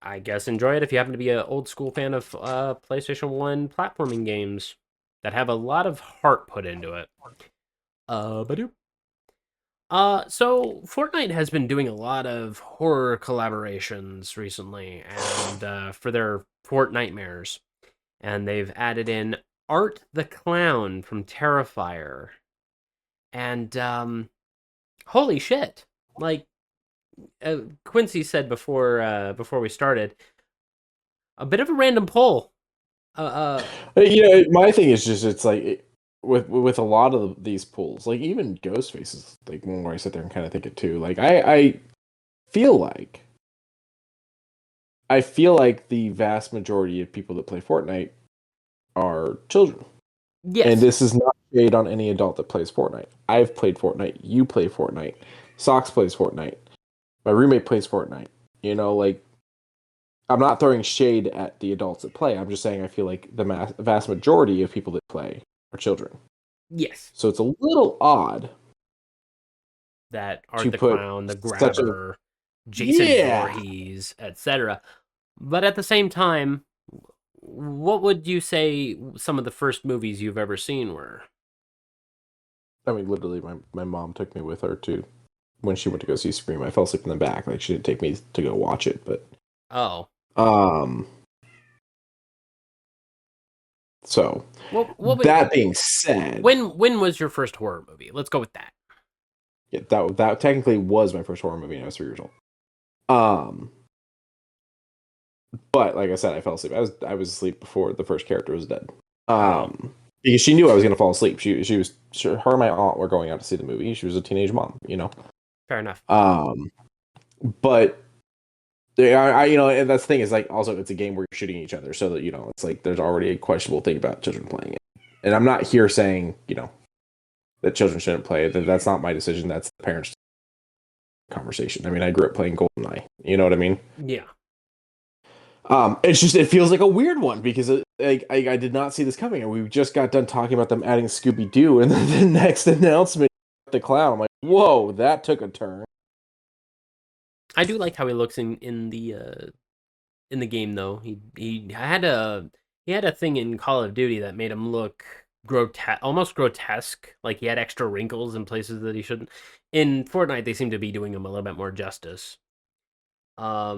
I guess enjoy it if you happen to be an old school fan of PlayStation 1 platforming games that have a lot of heart put into it. Badoo. So Fortnite has been doing a lot of horror collaborations recently, and for their Fortnitemares, and they've added in Art the Clown from Terrifier, and holy shit! Like Quincy said before we started, a bit of a random poll. My thing is just it's like with a lot of these pulls, like even Ghostface is like one where I sit there and kind of think it too. Like I feel like the vast majority of people that play Fortnite are children. Yes. And this is not shade on any adult that plays Fortnite. I've played Fortnite. You play Fortnite. Socks plays Fortnite. My roommate plays Fortnite. You know, like, I'm not throwing shade at the adults that play. I'm just saying I feel like the vast majority of people that play are children. Yes. So it's a little odd that Art the Clown, the Grabber, Jason Voorhees, etc. But at the same time, what would you say some of the first movies you've ever seen were? I mean, literally, my mom took me with her to when she went to go see Scream. I fell asleep in the back. Like, she didn't take me to go watch it, but so that being said, when was your first horror movie? Let's go with that. Yeah, that technically was my first horror movie when I was 3 years old. But like I said, I fell asleep. I was asleep before the first character was dead. Because she knew I was gonna fall asleep. Her and my aunt were going out to see the movie. She was a teenage mom, you know. Fair enough. But and that's the thing is like also it's a game where you're shooting each other, so that it's like there's already a questionable thing about children playing it. And I'm not here saying that children shouldn't play it. That's not my decision. That's the parents' conversation. I mean, I grew up playing GoldenEye. You know what I mean? Yeah. It's just it feels like a weird one because I did not see this coming, and we just got done talking about them adding Scooby Doo, and then the next announcement, the clown. I'm like, whoa, that took a turn. I do like how he looks in the game though. He had a thing in Call of Duty that made him look almost grotesque, like he had extra wrinkles in places that he shouldn't. In Fortnite, they seem to be doing him a little bit more justice. I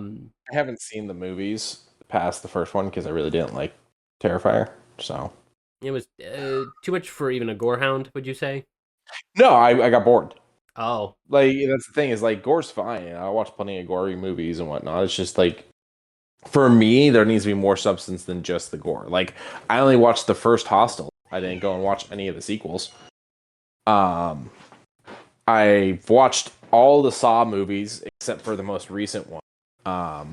haven't seen the movies past the first one because I really didn't like Terrifier, so it was too much for even a gorehound. Would you say? No, I got bored. Oh, like that's the thing is like gore's fine. I watch plenty of gory movies and whatnot. It's just like for me, there needs to be more substance than just the gore. Like I only watched the first Hostel. I didn't go and watch any of the sequels. I watched all the Saw movies except for the most recent one. I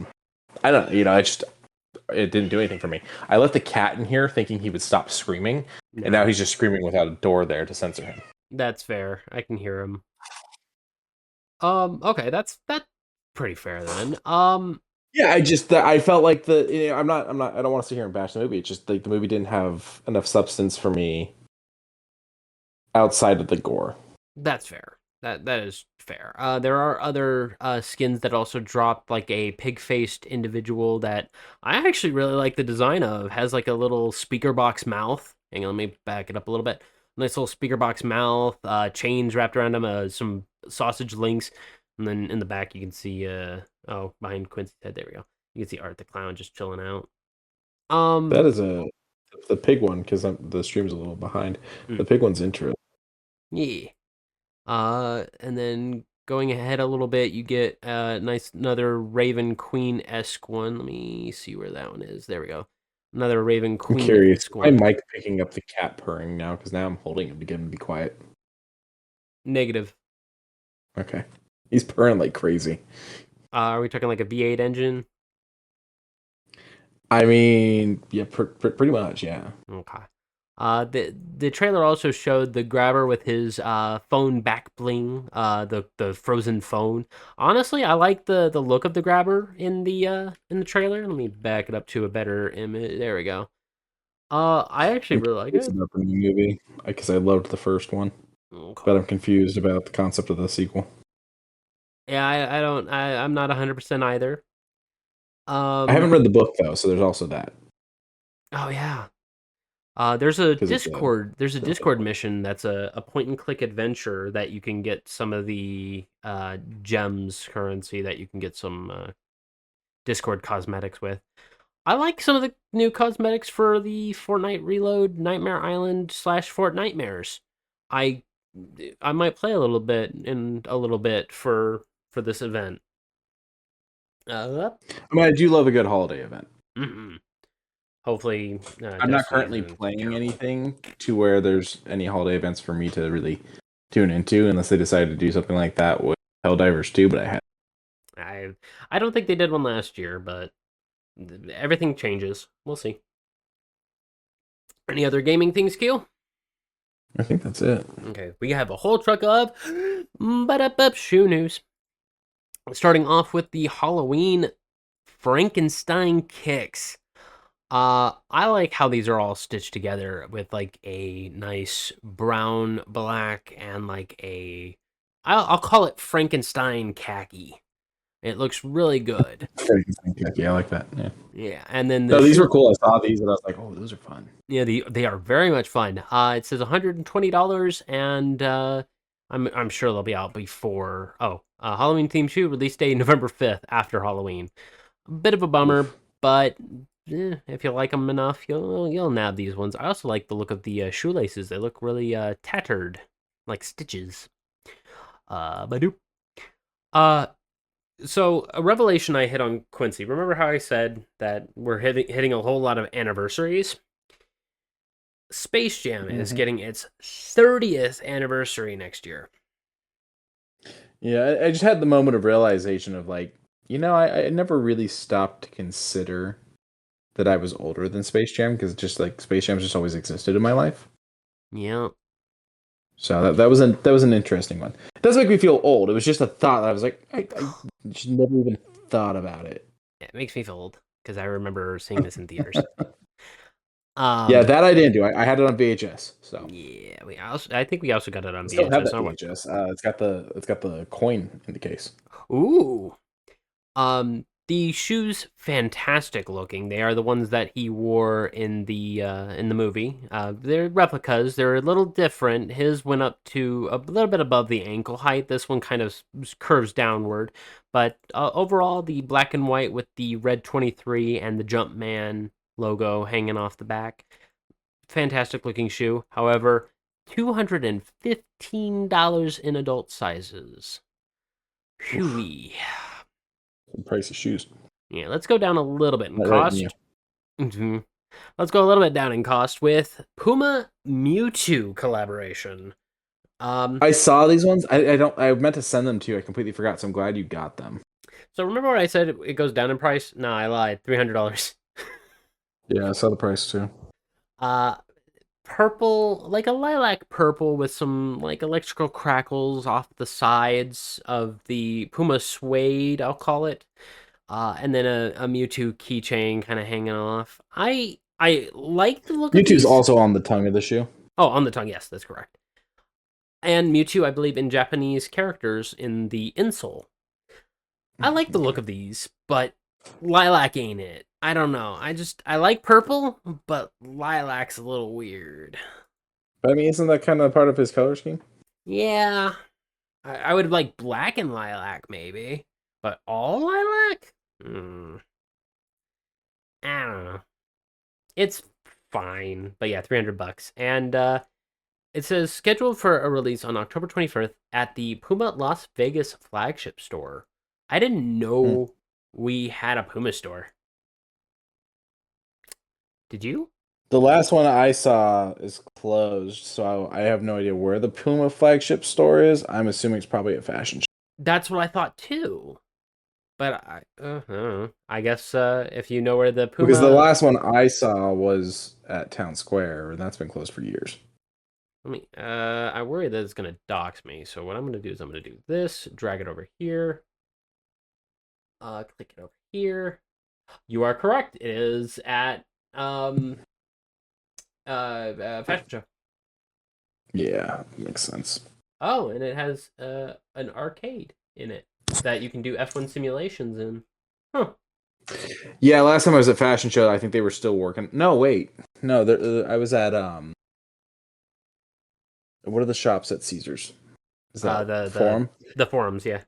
don't, it didn't do anything for me. I left the cat in here thinking he would stop screaming, and now he's just screaming without a door there to censor him. That's fair. I can hear him. Okay, that's pretty fair then. Yeah, I felt like I don't want to sit here and bash the movie. It's just like the movie didn't have enough substance for me outside of the gore. That's fair. That is fair. There are other skins that also dropped, like a pig-faced individual that I actually really like the design of. Has like a little speaker box mouth. Hang on, let me back it up a little bit. Nice little speaker box mouth, chains wrapped around him, some sausage links, and then in the back you can see behind Quincy's head. There we go. You can see Art the Clown just chilling out. That is the pig one because the stream's a little behind. The pig one's interesting. Yeah. And then going ahead a little bit, you get another Raven Queen-esque one. Let me see where that one is. There we go. Another Raven I'm Queen curious. My scorn. mic picking up the cat purring now because now I'm holding him to get him to be quiet. Negative. Okay. He's purring like crazy. Are we talking like a V8 engine? I mean, yeah, pretty much, yeah. Okay. The trailer also showed the grabber with his phone back bling, the frozen phone. Honestly, I like the look of the grabber in the trailer. Let me back it up to a better image. There we go. I actually I'm really like curious it. about the new movie because I loved the first one, Okay. but I'm confused about the concept of the sequel. Yeah, I don't I'm not 100% either. I haven't Um read the book though, so there's also that oh yeah. There's a because it's a Discord mission that's a point and click adventure that you can get some of the gems currency that you can get some Discord cosmetics with. I like some of the new cosmetics for the Fortnite Reload Nightmare Island / Fort Nightmares. I I might play a little bit for this event. Uh, I mean, I do love a good holiday event. mhm. Hopefully, I'm not Destiny currently isn't playing terrible. anything to where there's any holiday events for me to really tune into, unless they decide to do something like that with Helldivers 2. But I had, I I don't think they did one last year, but everything changes. We'll see. Any other gaming things, Keel? I think that's it. Okay, we have a whole truck of shoe news. Starting off with the Halloween Frankenstein kicks. I like how these are all stitched together with like a nice brown, black, and like I'll call it Frankenstein khaki. It looks really good. Yeah, I like that. Yeah. Yeah, and then the No, these were shoe. cool. I saw these and I was like, oh, those are fun. Yeah, they are very much fun. It says $120, and I'm sure they'll be out before. Oh, Halloween themed shoe release day November 5th after Halloween. A bit of a bummer, Oof. but if you like them enough, you'll nab these ones. I also like the look of the shoelaces. They look really tattered, like stitches. Badoop. Uh, so a revelation I hit on Quincy. Remember how I said that we're hitting a whole lot of anniversaries? Space Jam is Hmm. getting its 30th anniversary next year. Yeah, I just had the moment of realization of like, I never really stopped to consider that I was older than Space Jam because just like Space Jam's just always existed in my life. Yeah, So that was an interesting one. It does make me feel old. It was just a thought that I was like, I just never even thought about it. it makes me feel old because I remember seeing this in theaters. Yeah, Um, that I didn't do. I had it on VHS, so yeah, I think we also got it I on still have VHS. that Oh, what? VHS. It's got the coin in the case. Ooh. The shoes fantastic looking. They are the ones that he wore in the movie. They're replicas. They're a little different. His went up to a little bit above the ankle height. This one kind of curves downward. But overall, the black and white with the red 23 and the Jumpman logo hanging off the back. Fantastic looking shoe. However, $215 in adult sizes. Oof, Phew. the price of shoes. Yeah, let's go down a little bit in Not right, you. cost. Mhm. Let's go a little bit down in cost with Puma Mewtwo collaboration. Um, I saw these ones. I don't. I meant to send them to you. I completely forgot. So I'm glad you got them. so remember what I said? It goes down in price. No, I lied. $300. Yeah, I saw the price too. Uh, purple, like a lilac purple with some like electrical crackles off the sides of the Puma suede. I'll call it. And then a Mewtwo keychain kind of hanging off. I like the look of Mewtwo's these. also on the tongue of the shoe. Oh, on the tongue. Yes, that's correct. And Mewtwo, I believe, in Japanese characters in the insole. I like the look Okay. of these, but lilac ain't it. I don't know. I like purple, but lilac's a little weird. But I mean, isn't that kind of part of his color scheme? Yeah, I would like black and lilac maybe, but all lilac? I don't know. It's fine, but yeah, $300, and it says scheduled for a release on October 21st at the Puma Las Vegas flagship store. I didn't Hmm. know we had a Puma store. Did you? The last one I saw is closed, so I have no idea where the Puma flagship store is. I'm assuming it's probably a fashion show. That's what I thought too. But I don't know. I guess if you know where the Because the Puma, last one I saw was at Town Square, and that's been closed for years. I worry that it's gonna dox me. So what I'm gonna do is I'm gonna do this, drag it over here, click it over here. You are correct. It is at fashion show. Yeah, makes sense. Oh, and it has an arcade in it that you can do F1 simulations in. Huh. Yeah, last time I was at fashion show, I think they were still working. No, wait, no, I was at what are the shops at Caesars? Is that Forum? The forums, yeah.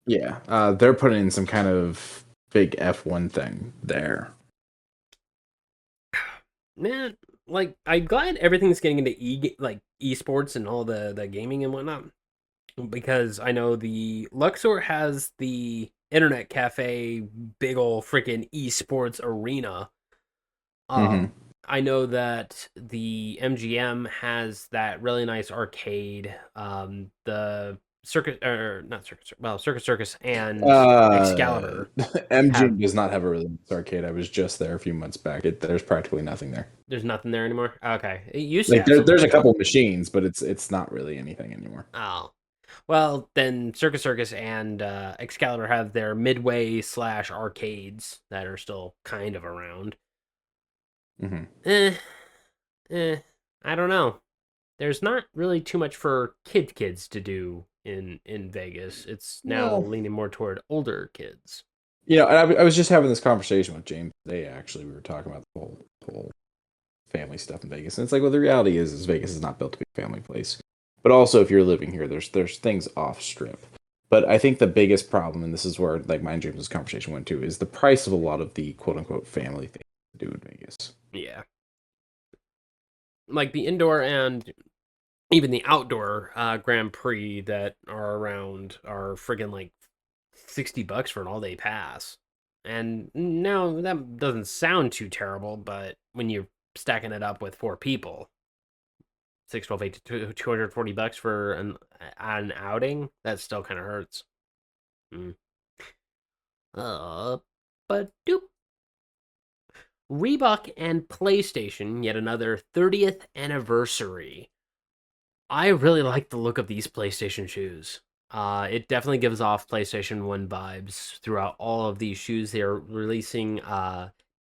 Yeah, they're putting in some kind of big F1 thing there. Man, like I'm glad everything's getting into esports and all the gaming and whatnot. Because I know the Luxor has the internet cafe, big ol' freaking esports arena. Mhm. I know that the MGM has that really nice arcade. The Circus, or not Circus, well, Circus and Excalibur. MGM does not have a really nice arcade. I was just there a few months back. There's practically nothing there. There's nothing there anymore. Okay, it used to Like have some there's a pretty couple cool. machines, but it's not really anything anymore. Oh, well, then Circus and Excalibur have their midway / arcades that are still kind of around. Mm-hmm. I don't know. There's not really too much for kids to do in Vegas. It's now Well, leaning more toward older kids. I was just having this conversation with James today. Actually, we were talking about the whole family stuff in Vegas, and it's like, well, the reality is Vegas is not built to be a family place. But also, if you're living here, there's things off strip. But I think the biggest problem, and this is where like my and James's conversation went to, is the price of a lot of the quote unquote family things to do in Vegas. Yeah. Like the indoor and even the outdoor Grand Prix that are around are friggin' like $60 for an all day pass. And now that doesn't sound too terrible, but when you're stacking it up with 4 people, 6, 12, 8, $240 for an outing, that still kind of hurts. Mm. But doop. Reebok and PlayStation, yet another 30th anniversary. I really like the look of these PlayStation shoes. It definitely gives off PlayStation 1 vibes throughout all of these shoes. They're releasing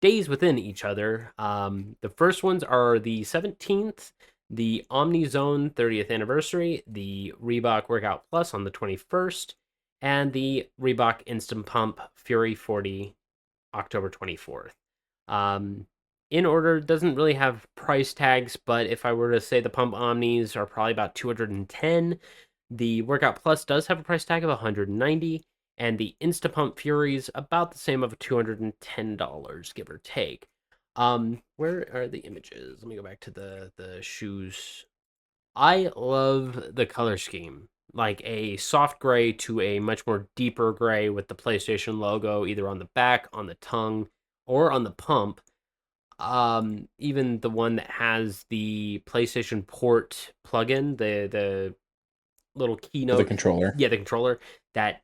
days within each other. The first ones are the 17th, the Omni Zone 30th anniversary, the Reebok Workout Plus on the 21st, and the Reebok Instant Pump Fury 40 October 24th. Um, in order, doesn't really have price tags, but if I were to say the Pump Omnis are probably about 210, the Workout Plus does have a price tag of 190, and the Instapump Furies about the same of $210, give or take. Where are the images? Let me go back to the shoes. I love the color scheme. Like a soft gray to a much more deeper gray with the PlayStation logo either on the back, on the tongue, or on the pump. Even the one that has the PlayStation Port plugin, the little keynote, The controller. yeah, the controller that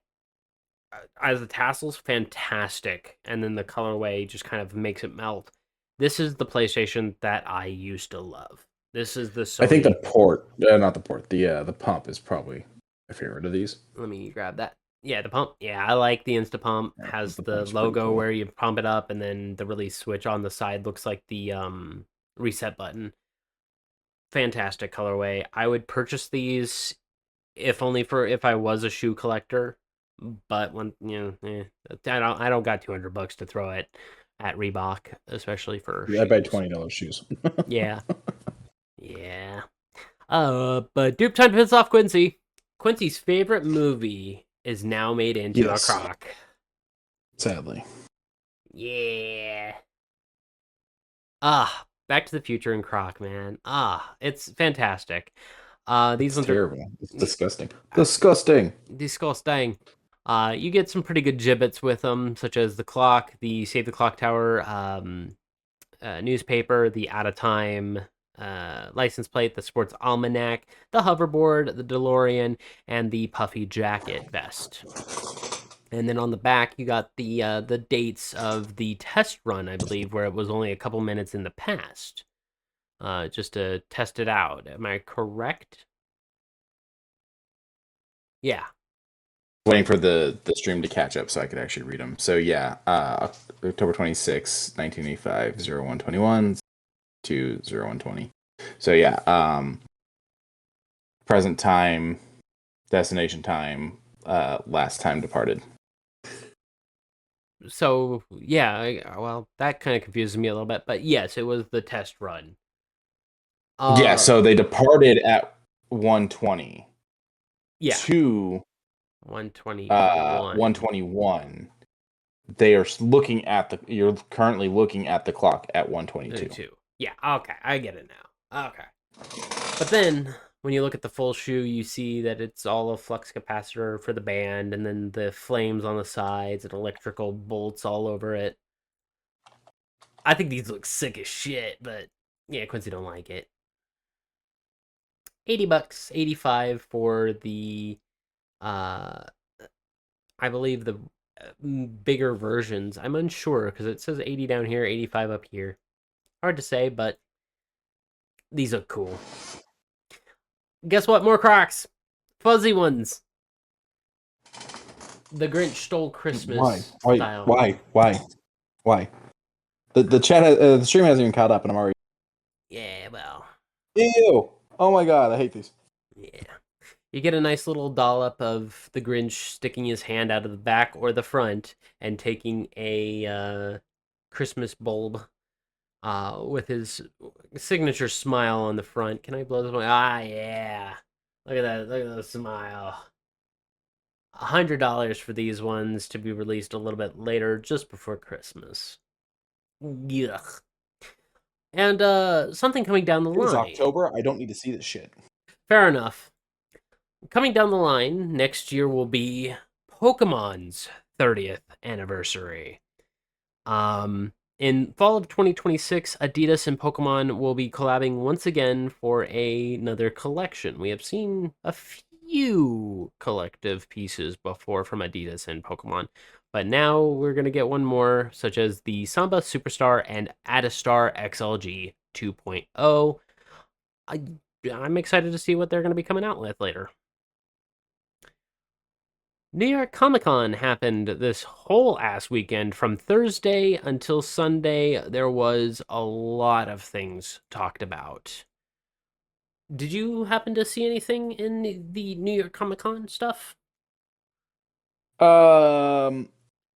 as the tassels, fantastic, and then the colorway just kind of makes it melt. This is the PlayStation that I used to love. This is the Sony. I think the port, not the port, the pump is probably my favorite of these. Let me grab that. Yeah, the pump. Yeah, I like the Insta Pump. Yeah, Has the the pump's pretty logo cool. where you pump it up, and then the release switch on the side looks like the reset button. Fantastic colorway. I would purchase these if only for if I was a shoe collector. But when I don't got $200 to throw at Reebok, especially for I buy shoes. $20 shoes. Yeah, yeah. But dupe time to piss off Quincy. Quincy's favorite movie is now made into Yes. a crock. Sadly. Yeah. Back to the Future and Croc, man. It's fantastic. These ones Terrible. are It's disgusting. Disgusting. disgusting. You get some pretty good gibbets with them, such as the clock, the Save the Clock Tower, newspaper, the Out of Time license plate, the sports almanac, the hoverboard, the DeLorean, and the puffy jacket vest. And then on the back, you got the dates of the test run, I believe, where it was only a couple minutes in the past, just to test it out. Am I correct? Yeah. Waiting for the stream to catch up so I could actually read them. So yeah, October 26, 1985, 0121 to 0120. So yeah, present time, destination time, last time departed. So yeah, well, that kind of confuses me a little bit, but yes, it was the test run. Yeah, so they departed at 120 Yeah, to 121. 121. They are looking at you're currently looking at the clock at 122. Yeah, okay, I get it now. Okay. But then when you look at the full shoe, you see that it's all a flux capacitor for the band, and then the flames on the sides and electrical bolts all over it. I think these look sick as shit, but yeah, Quincy don't like it. $80, 85 for the I believe the bigger versions. I'm unsure because it says 80 down here, 85 up here. Hard to say, but these look cool. Guess what? More Crocs. Fuzzy ones. The Grinch Stole Christmas style. Why? The chat, the stream hasn't even caught up, and I'm already. Yeah, well. Ew! Oh my god, I hate these. Yeah. You get a nice little dollop of the Grinch sticking his hand out of the back or the front and taking a Christmas bulb with his signature smile on the front. Can I blow this one? Ah, yeah. Look at that. Look at that smile. $100 for these ones to be released a little bit later, just before Christmas. Yuck. And something coming down the line. It's October. I don't need to see this shit. Fair enough. Coming down the line, next year will be Pokemon's 30th anniversary. In fall of 2026, Adidas and Pokemon will be collabing once again for another collection. We have seen a few collective pieces before from Adidas and Pokemon, but now we're going to get one more, such as the Samba Superstar and Adistar XLG 2.0. I'm excited to see what they're going to be coming out with later. New York Comic Con happened this whole ass weekend. From Thursday until Sunday, there was a lot of things talked about. Did you happen to see anything in the New York Comic Con stuff? I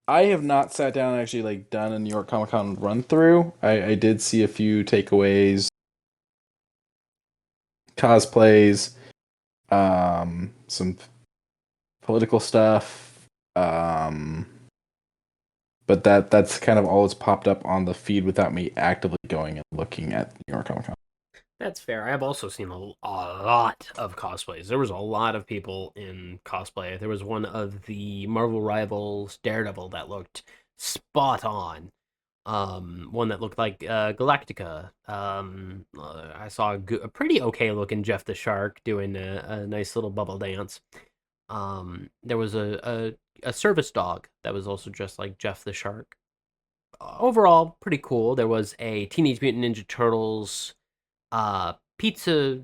have not sat down and actually done a New York Comic Con run through. I did see a few takeaways, cosplays, some political stuff, but that's kind of all that's popped up on the feed without me actively going and looking at New York Comic Con. That's fair. I've also seen a lot of cosplays. There was a lot of people in cosplay. There was one of the Marvel Rivals Daredevil that looked spot on. One that looked like Galactica. I saw a pretty okay looking Jeff the Shark doing a nice little bubble dance. There was a service dog that was also just like Jeff the Shark. Overall, pretty cool. There was a Teenage Mutant Ninja Turtles pizza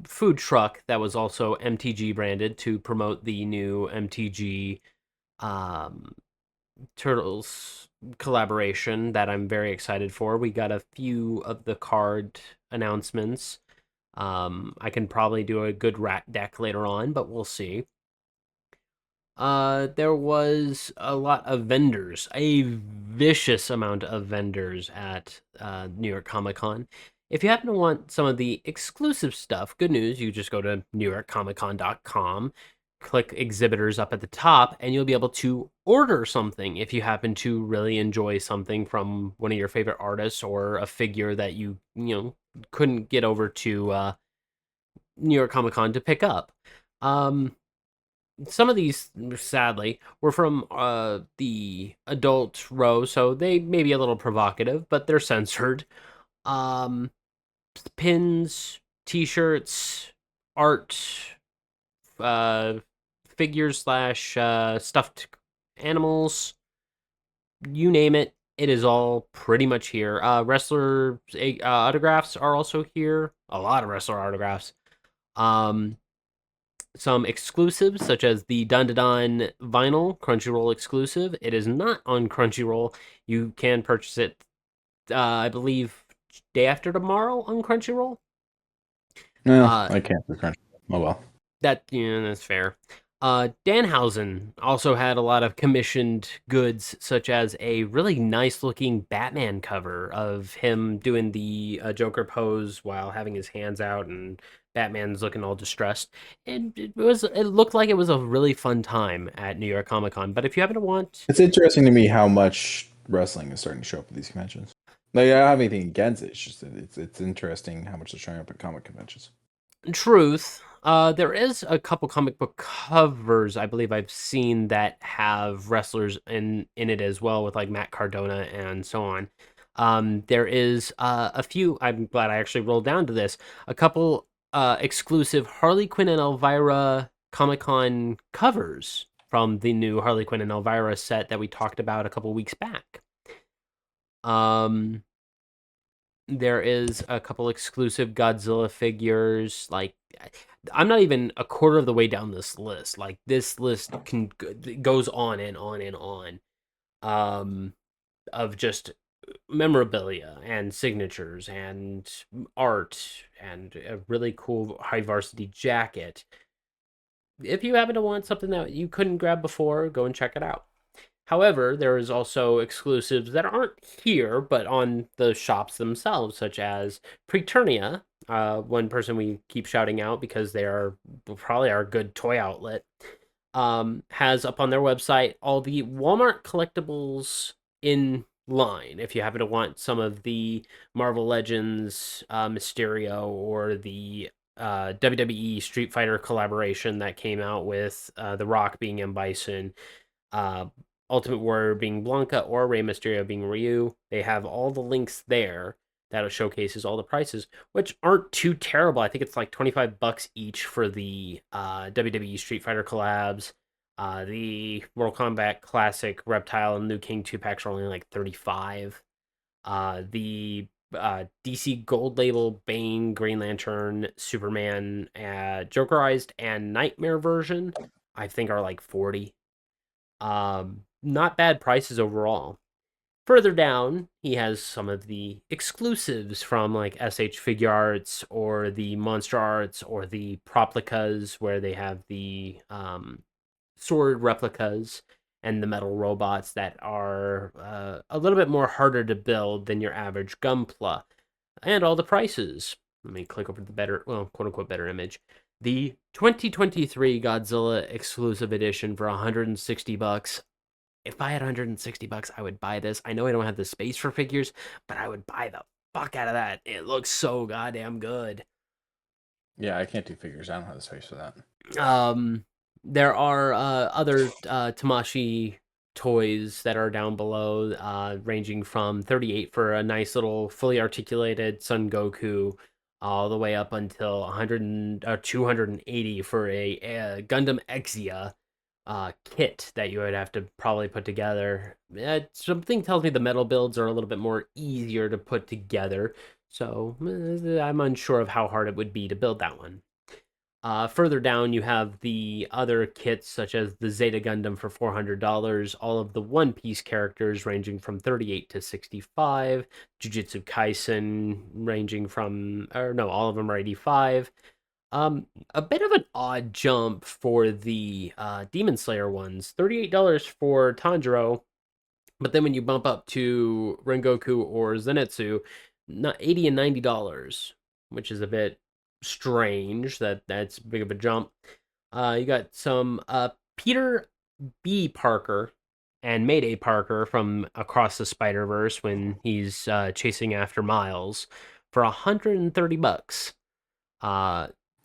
food truck that was also MTG branded to promote the new MTG Turtles collaboration that I'm very excited for. We got a few of the card announcements. I can probably do a good rat deck later on, but we'll see. There was a lot of vendors, a vicious amount of vendors at New York Comic Con. If you happen to want some of the exclusive stuff, good news, you just go to newyorkcomiccon.com, click exhibitors up at the top, and you'll be able to order something if you happen to really enjoy something from one of your favorite artists or a figure that you couldn't get over to New York Comic Con to pick up. some of these, sadly, were from the adult row, so they may be a little provocative, but they're censored. Um, Pins, T-shirts, art, uh, figures slash stuffed animals, you name it. It is all pretty much here. Wrestler autographs are also here. A lot of wrestler autographs. Um, some exclusives, such as the Dun Dun Dun vinyl, Crunchyroll exclusive. It is not on Crunchyroll. You can purchase it, I believe, day after tomorrow on Crunchyroll. No, Uh, I can't. Oh well. that's fair. Danhausen also had a lot of commissioned goods, such as a really nice looking Batman cover of him doing the Joker pose while having his hands out, and Batman's looking all distressed. And it looked like it was a really fun time at New York Comic Con. But if you happen to want It's interesting to me how much wrestling is starting to show up at these conventions. Like, I don't have anything against it. It's just that it's interesting how much they're showing up at comic conventions. truth, there is a couple comic book covers I believe I've seen that have wrestlers in it as well, with like Matt Cardona and so on. There is a few. I'm glad I actually rolled down to this. A couple exclusive Harley Quinn and Elvira Comic Con covers from the new Harley Quinn and Elvira set that we talked about a couple weeks back. Um, there is a couple exclusive Godzilla figures. Like, I'm not even a quarter of the way down this list. Like, this list goes on and on and on. Of just memorabilia and signatures and art and a really cool high varsity jacket. If you happen to want something that you couldn't grab before, go and check it out. However, there is also exclusives that aren't here, but on the shops themselves, such as Preternia, one person we keep shouting out because they are probably our good toy outlet, has up on their website all the Walmart collectibles in line. If you happen to want some of the Marvel Legends, Mysterio, or the WWE Street Fighter collaboration that came out with The Rock being M. Bison, uh, Ultimate Warrior being Blanca, or Rey Mysterio being Ryu. They have all the links there that showcases all the prices, which aren't too terrible. I think it's like $25 each for the WWE Street Fighter collabs. The Mortal Kombat Classic Reptile and Liu King 2 packs are only like 35. The DC Gold Label Bane, Green Lantern, Superman, Jokerized, and Nightmare version, I think are like 40. Not bad prices overall. Further down, he has some of the exclusives from like SH Figure Arts or the Monster Arts or the Proplicas, where they have the sword replicas and the metal robots that are a little bit more harder to build than your average Gunpla. And all the prices. Let me click over the better, well, quote unquote, better image. The 2023 Godzilla exclusive edition for $160. If I had $160, I would buy this. I know I don't have the space for figures, but I would buy the fuck out of that. It looks so goddamn good. Yeah, I can't do figures. I don't have the space for that. There are other Tamashi toys that are down below, ranging from 38 for a nice little fully articulated Son Goku, all the way up until 100 or 280 for a Gundam Exia kit that you would have to probably put together. Something tells me the metal builds are a little bit more easier to put together, so I'm unsure of how hard it would be to build that one. Further down, you have the other kits, such as the Zeta Gundam for $400, all of the One Piece characters ranging from 38 to 65, Jujutsu Kaisen ranging from, or no, all of them are 85. A bit of an odd jump for the Demon Slayer ones, $38 for Tanjiro, but then when you bump up to Rengoku or Zenitsu, not $80 and $90, which is a bit strange. That's big of a jump. You got some Peter B. Parker and Mayday Parker from Across the Spider-Verse when he's chasing after Miles for $130.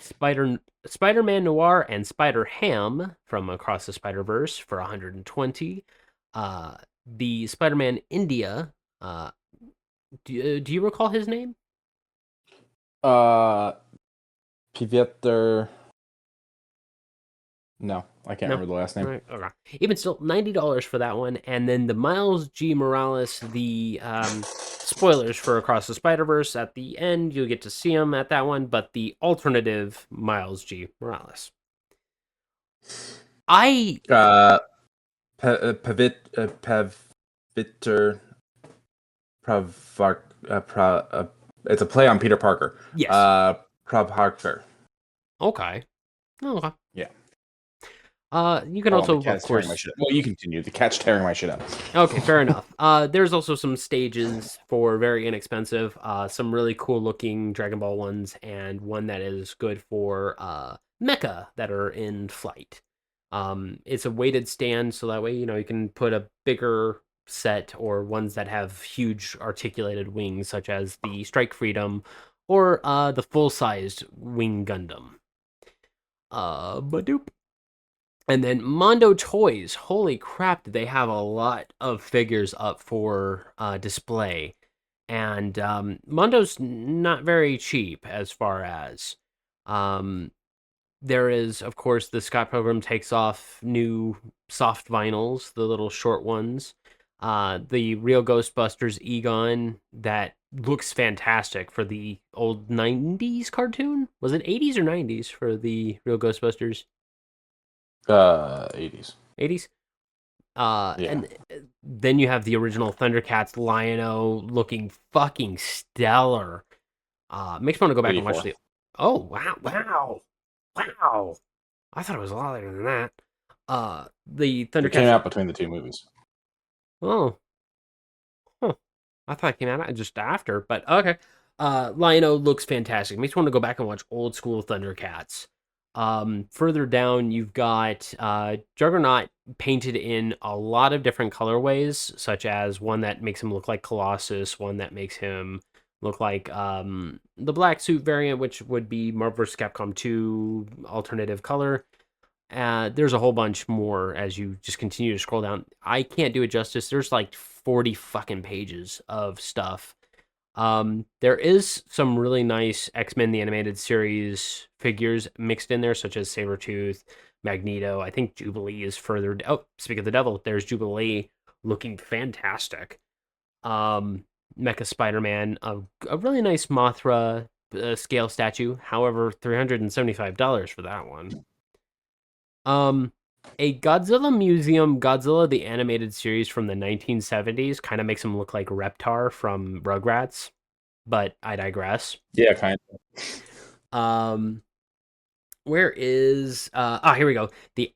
Spider-Man Noir and Spider-Ham from Across the Spider-Verse for 120. The Spider-Man India. Do you recall his name? Pivetr. No, I can't remember the last name. Right. Okay. Even still, $90 for that one, and then the Miles G. Morales, the spoilers for Across the Spider-Verse at the end. You'll get to see him at that one, but the alternative Miles G. Morales. Pavitr it's a play on Peter Parker. Yes. Prabhakar. Okay. Okay. Yeah. You can also, of course. Well, you continue. The cat's tearing my shit up. Okay, fair enough. There's also some stages for very inexpensive. Some really cool looking Dragon Ball ones, and one that is good for mecha that are in flight. It's a weighted stand, so that way you can put a bigger set or ones that have huge articulated wings, such as the Strike Freedom or the full-sized Wing Gundam. Badoop. And then Mondo Toys. Holy crap, they have a lot of figures up for display. And Mondo's not very cheap as far as. There is, of course, the Scott Pilgrim Takes Off new soft vinyls, the little short ones. The Real Ghostbusters Egon that looks fantastic for the old 90s cartoon. Was it 80s or 90s for the Real Ghostbusters? 80s. 80s? Yeah. And then you have the original Thundercats Lion-O looking fucking stellar. Makes me want to go back and watch the... Oh, wow. I thought it was a lot later than that. The Thundercats... It came out between the two movies. Oh. Huh. I thought it came out just after, but okay. Lion-O looks fantastic. Makes me want to go back and watch old school Thundercats. Further down, you've got Juggernaut painted in a lot of different colorways, such as one that makes him look like Colossus, one that makes him look like the black suit variant, which would be Marvel vs. Capcom 2 alternative color. There's a whole bunch more as you just continue to scroll down. I can't do it justice. There's like 40 fucking pages of stuff. There is some really nice X-Men the Animated Series figures mixed in there, such as Sabretooth, Magneto. I think Jubilee is further... Oh, speak of the devil, there's Jubilee looking fantastic. Mecha Spider-Man, a really nice Mothra scale statue. However, $375 for that one. A Godzilla Museum, Godzilla the Animated Series from the 1970s, kind of makes him look like Reptar from Rugrats, but I digress. Yeah, kind of. Where is... here we go. The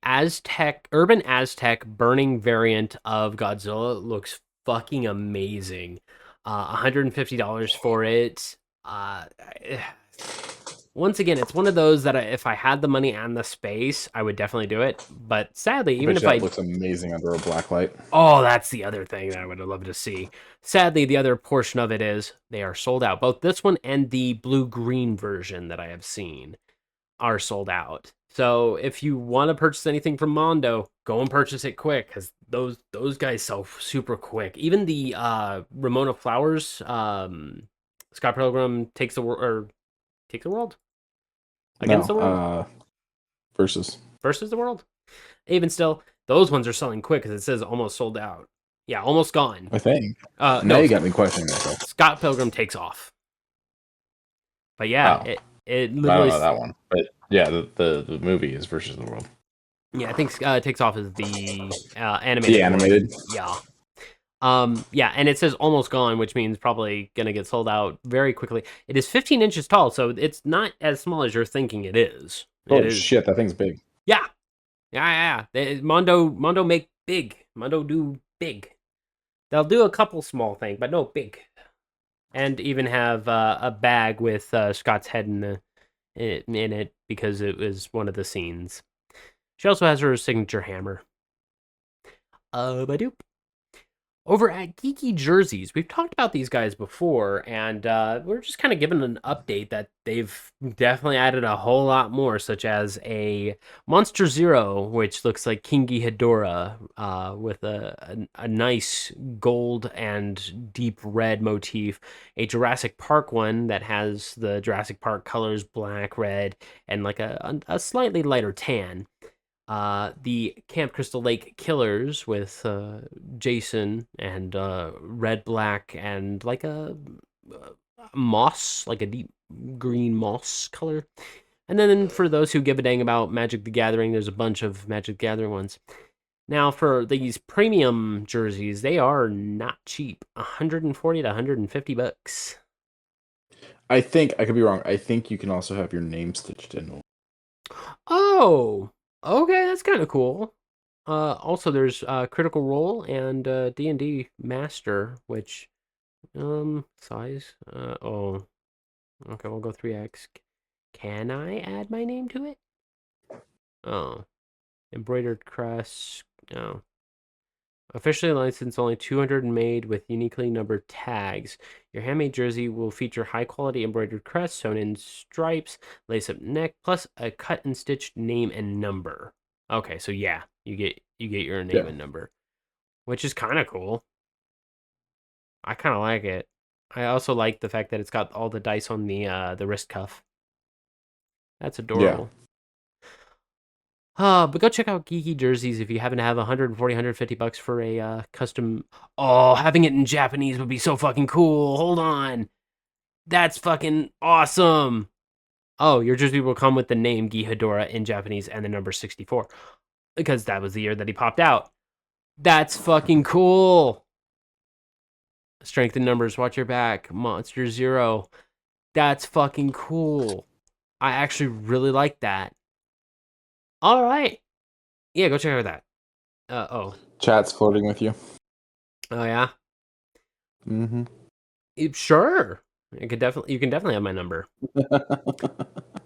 Urban Aztec burning variant of Godzilla looks fucking amazing. $150 for it. Once again, it's one of those that if I had the money and the space, I would definitely do it. But sadly, even if that looks amazing under a black light. Oh, that's the other thing that I would love to see. Sadly, the other portion of it is they are sold out. Both this one and the blue-green version that I have seen are sold out. So if you want to purchase anything from Mondo, go and purchase it quick, because those guys sell super quick. Even the Ramona Flowers, Scott Pilgrim takes the world against the world versus the world. Even still, those ones are selling quick because it says almost sold out. Yeah, almost gone. I think. No, you got me questioning myself. Scott Pilgrim Takes Off. But yeah, it literally... I don't know that one. But yeah, the movie is Versus the World. Yeah, I think Takes Off is the animated. The animated? Yeah. Yeah, and it says almost gone, which means probably going to get sold out very quickly. It is 15 inches tall, so it's not as small as you're thinking it is. Oh, shit, that thing's big. Yeah. Mondo make big. Mondo do big. They'll do a couple small things, but no big. And even have a bag with Scott's head in it because it was one of the scenes. She also has her signature hammer. Badoop. Over at Geeky Jerseys, we've talked about these guys before, and we're just kind of giving an update that they've definitely added a whole lot more, such as a Monster Zero, which looks like King Ghidorah, with a nice gold and deep red motif. A Jurassic Park one that has the Jurassic Park colors, black, red, and like a slightly lighter tan. The Camp Crystal Lake Killers with Jason and red, black, and like a moss, like a deep green moss color. And then for those who give a dang about Magic the Gathering, there's a bunch of Magic the Gathering ones. Now, for these premium jerseys, they are not cheap. 140 to 150 bucks. I think I could be wrong. I think you can also have your name stitched in. Oh, okay, that's kind of cool. Also, there's Critical Role and D&D Master, which size. Oh, okay, we'll go 3x. Can I add my name to it? Oh, embroidered crest. Oh, officially licensed, only 200 made with uniquely numbered tags. Your handmade jersey will feature high-quality embroidered crest sewn in stripes, lace-up neck, plus a cut and stitched name and number. Okay, so yeah, you get your name and number, which is kind of cool. I kind of like it. I also like the fact that it's got all the dice on the wrist cuff. That's adorable. But go check out Geeky Jerseys if you happen to have 140, 150 bucks for a custom. Oh, having it in Japanese would be so fucking cool. Hold on. That's fucking awesome. Oh, your jersey will come with the name Ghidorah in Japanese and the number 64. Because that was the year that he popped out. That's fucking cool. Strength in numbers, watch your back. Monster Zero. That's fucking cool. I actually really like that. All right. Yeah, go check out that. Chat's flirting with you. Oh yeah. Mm-hmm. Sure. You can definitely have my number.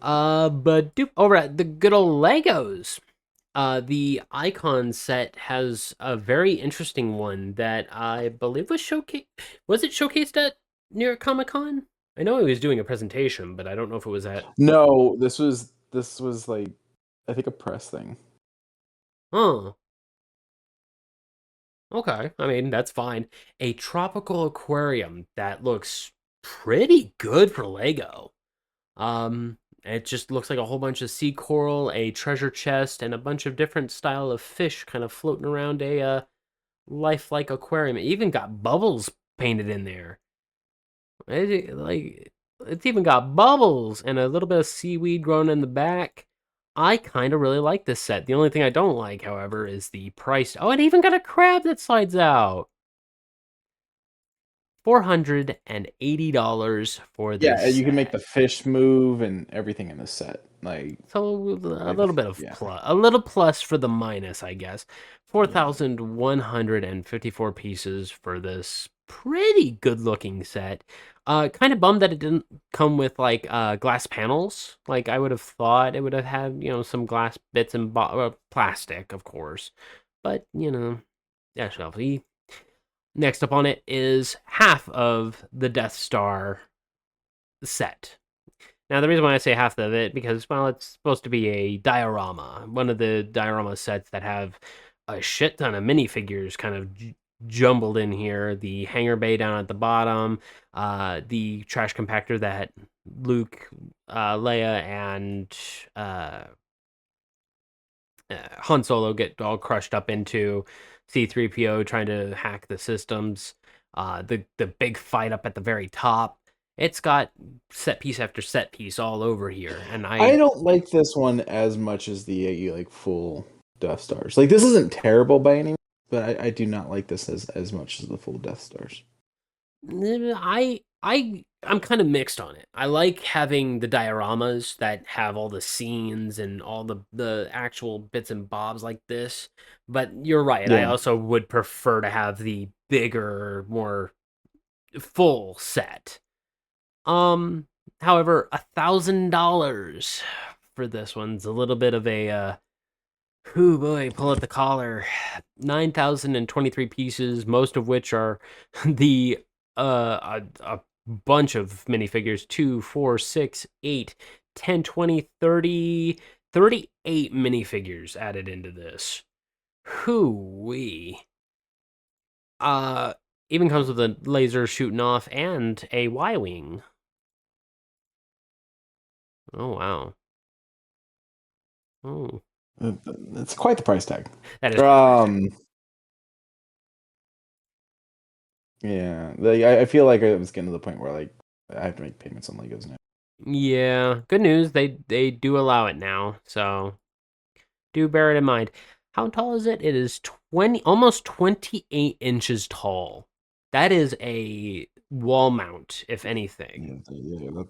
But over at the good old Legos, the Icon set has a very interesting one that I believe was showcased. Was it showcased at New York Comic Con? I know he was doing a presentation, but I don't know if it was at. No, this was like, I think, a press thing. Oh. Okay, I mean, that's fine. A tropical aquarium that looks pretty good for Lego. It just looks like a whole bunch of sea coral, a treasure chest, and a bunch of different style of fish kind of floating around a lifelike aquarium. It even got bubbles painted in there. It's even got bubbles and a little bit of seaweed growing in the back. I kind of really like this set. The only thing I don't like, however, is the price. Oh, it even got a crab that slides out. $480 for this. Yeah, you can make the fish move and everything in the set. Like, so a little bit of a little plus for the minus, I guess. 4,154 pieces for this pretty good looking set. Kind of bummed that it didn't come with like glass panels. Like I would have thought it would have had, some glass bits and plastic, of course. But, yeah, shall we? Next up on it is half of the Death Star set. Now, the reason why I say half of it, because, well, it's supposed to be a diorama. One of the diorama sets that have a shit ton of minifigures kind of jumbled in here. The hangar bay down at the bottom, the trash compactor that Luke, Leia, and Han Solo get all crushed up into. C-3PO trying to hack the systems. The big fight up at the very top. It's got set piece after set piece all over here, and I don't like this one as much as the like full Death Stars. Like, this isn't terrible by any means, but I do not like this as much as the full Death Stars. I'm kind of mixed on it. I like having the dioramas that have all the scenes and all the actual bits and bobs like this. But you're right. Yeah. I also would prefer to have the bigger, more full set. However, $1,000 for this one's a little bit of a Ooh boy, pull at the collar. 9,023 pieces, most of which are the a bunch of minifigures. 2, 4, 6, 8, 10, 20, 30, 38 minifigures added into this. Hoo-wee. Uh, Even comes with a laser shooting off and a Y-wing. Oh wow. Oh, It's quite the price tag. that is quite a price tag. Yeah, I feel like I was getting to the point where like I have to make payments on Legos now. Yeah, good news. They do allow it now, so do bear it in mind. How tall is it? It is 20, almost 28 inches tall. That is a wall mount, if anything.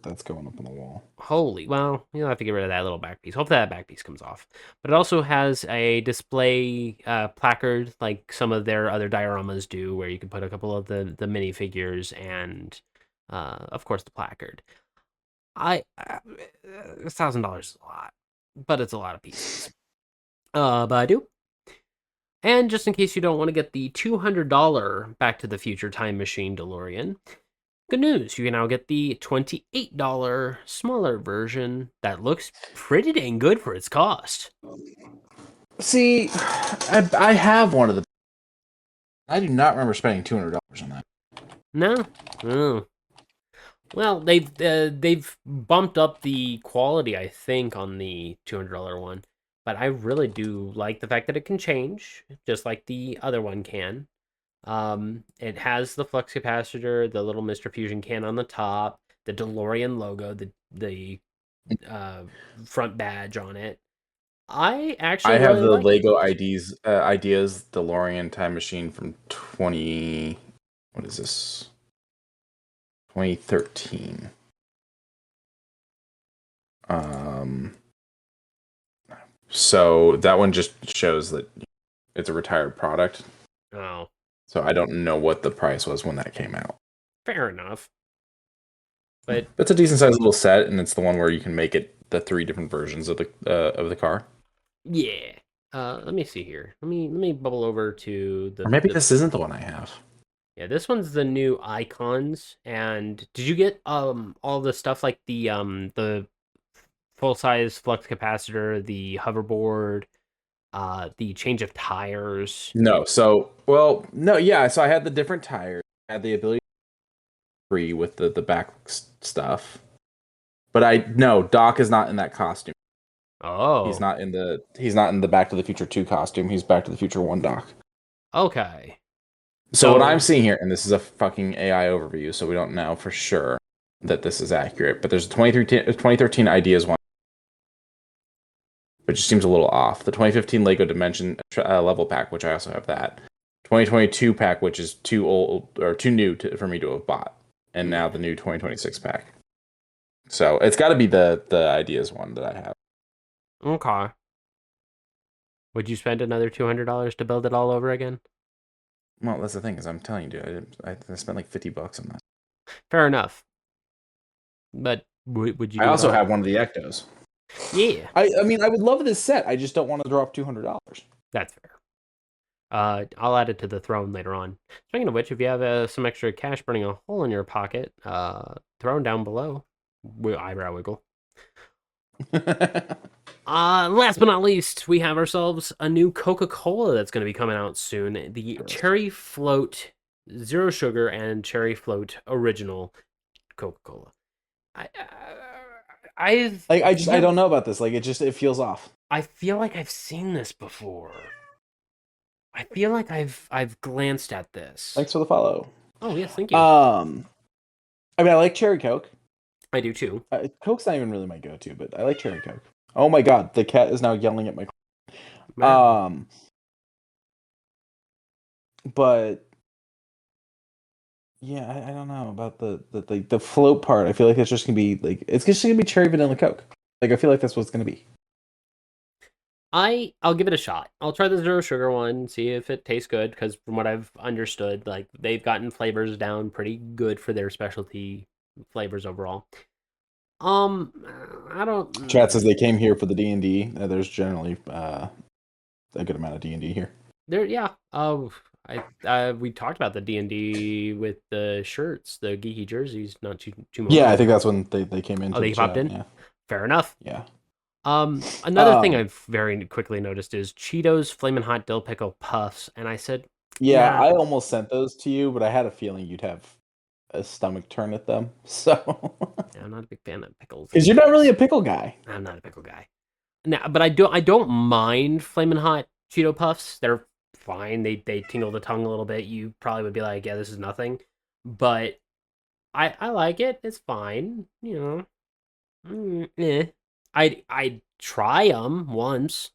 That's going up on the wall. Holy, well, you'll have to get rid of that little back piece. Hopefully that back piece comes off. But it also has a display placard, like some of their other dioramas do, where you can put a couple of the minifigures and, of course, the placard. $1,000 is a lot, but it's a lot of pieces. But I do. And just in case you don't want to get the $200 Back to the Future Time Machine DeLorean, good news, you can now get the $28 smaller version that looks pretty dang good for its cost. See, I have one of the. I do not remember spending $200 on that. No? Oh. Well, they've bumped up the quality, I think, on the $200 one. But I really do like the fact that it can change, just like the other one can. It has the flux capacitor, the little Mr. Fusion can on the top, the DeLorean logo, the uh, front badge on it. I actually I have really the like it. Lego ideas DeLorean time machine from 20. What is this? 2013. So that one just shows that it's a retired product. Oh, So I don't know what the price was when that came out. fair enough. But It's a decent sized little set, and it's the one where you can make it the 3 different versions of the car. yeah, let me see here. Let me bubble over to Or maybe the this isn't the one I have. yeah. This one's the new icons. And did you get all the stuff like the full size flux capacitor, the hoverboard, the change of tires? No, so well, no, yeah. So I had the different tires. I had the ability to free with the back stuff, but Doc is not in that costume. Oh, He's not in the Back to the Future 2 costume. He's Back to the Future 1 Doc. okay. So what I'm So seeing here, and this is a fucking AI overview, so we don't know for sure that this is accurate, but there's a 2013 Ideas one, which just seems a little off. The 2015 Lego Dimension level pack, which I also have that. 2022 pack, which is too old or too new for me to have bought, and now the new 2026 pack. So it's got to be the Ideas one that I have. okay. Would you spend another $200 to build it all over again? Well, that's the thing is, I'm telling you, dude, I spent like $50 on that. Fair enough. But would you I do it also all? have one of the Ectos. Yeah, I mean, I would love this set. I just don't want to drop $200. that's fair. I'll add it to the throne later on. Speaking of which, if you have some extra cash burning a hole in your pocket, throne down below. Eyebrow wiggle. Last but not least, we have ourselves a new Coca-Cola that's going to be coming out soon. The Cherry Float Zero Sugar and Cherry Float Original Coca-Cola. I don't know about this. Like it feels off. I feel like I've seen this before. I feel like I've glanced at this. Thanks for the follow. Oh yes, thank you. I mean, I like cherry Coke. I do too. Coke's not even really my go-to, but I like cherry Coke. Oh my god, the cat is now yelling at my. Wow. But yeah, I don't know about the float part. I feel like it's just gonna be like it's just gonna be cherry vanilla Coke. Like I feel like that's what it's gonna be. I'll give it a shot. I'll try the zero sugar one, see if it tastes good. Because from what I've understood, like they've gotten flavors down pretty good for their specialty flavors overall. I don't. Chat says they came here for the D&D. There's generally a good amount of D&D here. There, yeah. We talked about the D&D with the shirts, the geeky jerseys, not too long Yeah, I ago. think that's when they came into Oh, they the popped chat. in? Yeah. Fair enough. Yeah. Another thing I've very quickly noticed is Cheetos Flamin' Hot Dill Pickle Puffs, and I said, Yeah, nah. I almost sent those to you, but I had a feeling you'd have a stomach turn at them. So, I'm not a big fan of pickles. because you're not really a pickle guy. I'm not a pickle guy. Now, but I don't mind Flamin' Hot Cheeto Puffs. They're fine. They tingle the tongue a little bit. You probably would be like, yeah, this is nothing. But I like it. It's fine. You know, I'd try them once.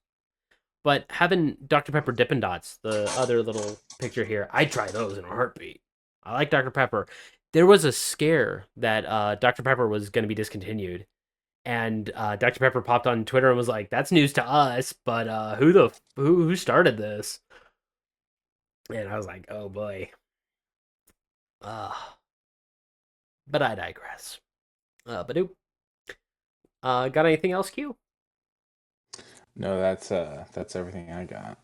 But having Dr. Pepper Dippin' Dots, the other little picture here, I'd try those in a heartbeat. I like Dr. Pepper. There was a scare that Dr. Pepper was going to be discontinued. And Dr. Pepper popped on Twitter and was like, "That's news to us, but who started this?" And I was like, "Oh boy." But I digress. But got anything else, Q? No, that's everything I got.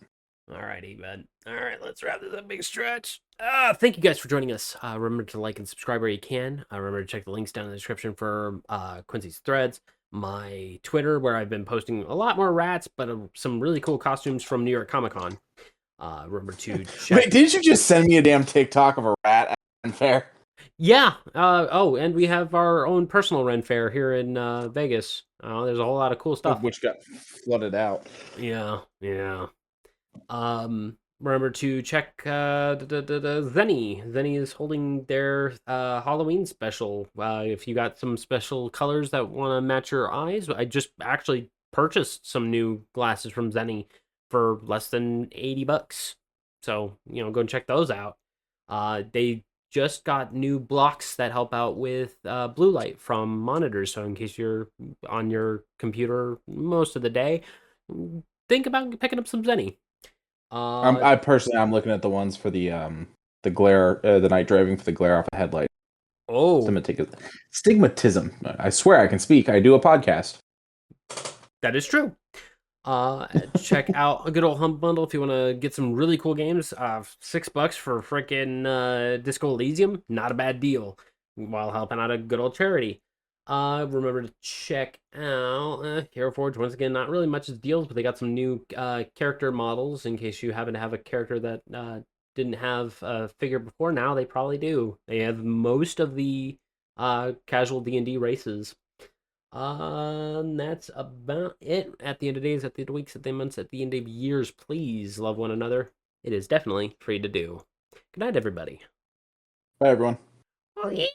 Alrighty, bud. All right, let's wrap this up. Big stretch. Thank you guys for joining us. Remember to like and subscribe where you can. Remember to check the links down in the description for Quincy's threads, my Twitter, where I've been posting a lot more rats, but some really cool costumes from New York Comic Con. Remember to check. Wait, didn't you just send me a damn TikTok of a rat at fair? Yeah. And we have our own personal Ren Fair here in Vegas. There's a whole lot of cool stuff. Which got flooded out. Yeah. Remember to check Zenny. Zenny is holding their Halloween special. If you got some special colors that want to match your eyes, I just actually purchased some new glasses from Zenny for less than $80. So, go and check those out. They just got new blocks that help out with blue light from monitors. So in case you're on your computer most of the day, think about picking up some Zenny. I'm looking at the ones for the glare, the night driving for the glare off a headlight. Oh, Stigmatism. I swear I can speak. I do a podcast. that is true. Check out a good old hump bundle if you want to get some really cool games. $6 for freaking Disco Elysium, not a bad deal. While helping out a good old charity. Remember to check out Hero Forge. Once again, not really much as deals, but they got some new character models in case you happen to have a character that didn't have a figure before. Now they probably do. They have most of the casual D&D races. That's about it. At the end of days, at the end of weeks, at the end of months, at the end of years, please love one another. It is definitely free to do. Good night, everybody. Bye, everyone. Oh, yeah.